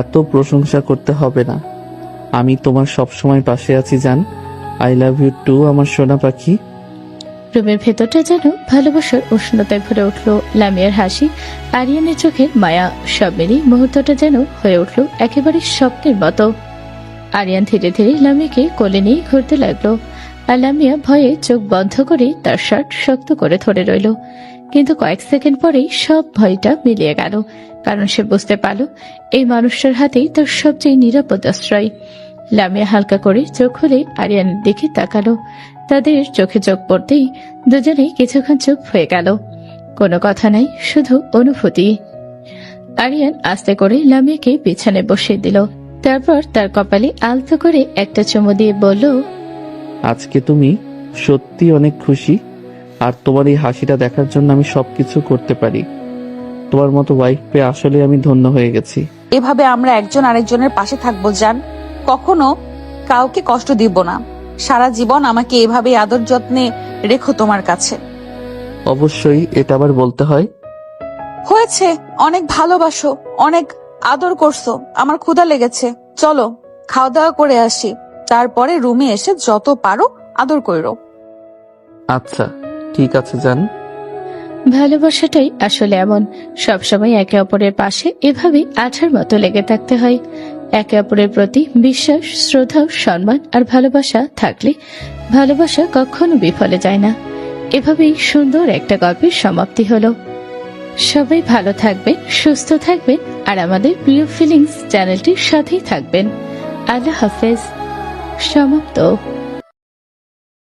A: এত প্রশংসা করতে হবে না। আমি তোমার সব সময় পাশে আছি জান। আই লাভ ইউ টু আমার সোনা পাখি।
C: রুমের ভেতরটা যেন ভালোবাসার উষ্ণতায় ভরে উঠল। লামিয়ার হাসি, আরিয়ানের চোখের মায়া, সব মিলিয়ে মুহূর্তটা যেন হয়ে উঠল একেবারে স্বপ্নের মতো। আরিয়ান ধীরে ধীরে লামিয়াকে কোলে নিয়ে ঘুরতে লাগলো, আর লামিয়া ভয়ে চোখ বন্ধ করে তার শার্ট শক্ত করে ধরে রইল। কিন্তু কয়েক সেকেন্ড পরেই সব ভয়টা মিলিয়ে গেল, কারণ সে বুঝতে পারল এই মানুষটার হাতেই তার সবচেয়ে নিরাপদ আশ্রয়। লামিয়া হালকা করে চোখ খুলে আরিয়ানের দিকে তাকালো। তাদের চোখে চোখ পড়তেই দুজনেই কিছুক্ষণ চুপ হয়ে গেল। কোনো কথা নাই, শুধু অনুভূতি। আরিয়ান আস্তে করে লামিয়াকে বিছানায় বসিয়ে দিল। তারপর তার কপালে আলতো করে একটা চুমু দিয়ে বলল,
A: আজকে তুমি সত্যি অনেক খুশি, আর তোমার এই হাসিটা দেখার জন্য আমি সবকিছু করতে পারি। তোমার মতো ওয়াইফ পেয়ে আসলে আমি ধন্য হয়ে গেছি।
B: এভাবে আমরা একজন আরেকজনের পাশে থাকবো জান, কখনো কাউকে কষ্ট দিব না। সারা জীবন আমাকে এভাবেই আদর যত্নে রেখো তোমার কাছে।
A: অবশ্যই, এটা আবার বলতে হয়?
B: হয়েছে, অনেক ভালোবাসো, অনেক আদর করছো। আমার ক্ষুধা লেগেছে, চলো খাওয়া দাওয়া করে আসি, তারপরে রুমে এসে যত পারো আদর করো।
A: আচ্ছা ঠিক আছে যান।
C: ভালোবাসাটাই আসলে এমন, সবসময় একে অপরের পাশে এভাবেই আঠার মতো লেগে থাকতে হয়। একে অপরের প্রতি বিশ্বাস, শ্রদ্ধা, সম্মান আর ভালোবাসা থাকলে ভালোবাসা কখনো বিফলে যায় না। এভাবেই সুন্দর একটা গল্পের সমাপ্তি হলো। সবাই ভালো থাকবেন, সুস্থ থাকবেন আর আমাদের প্রিয় ফিলিংস চ্যানেলটির সাথেই থাকবেন। আল্লাহ হাফেজ। সমাপ্ত।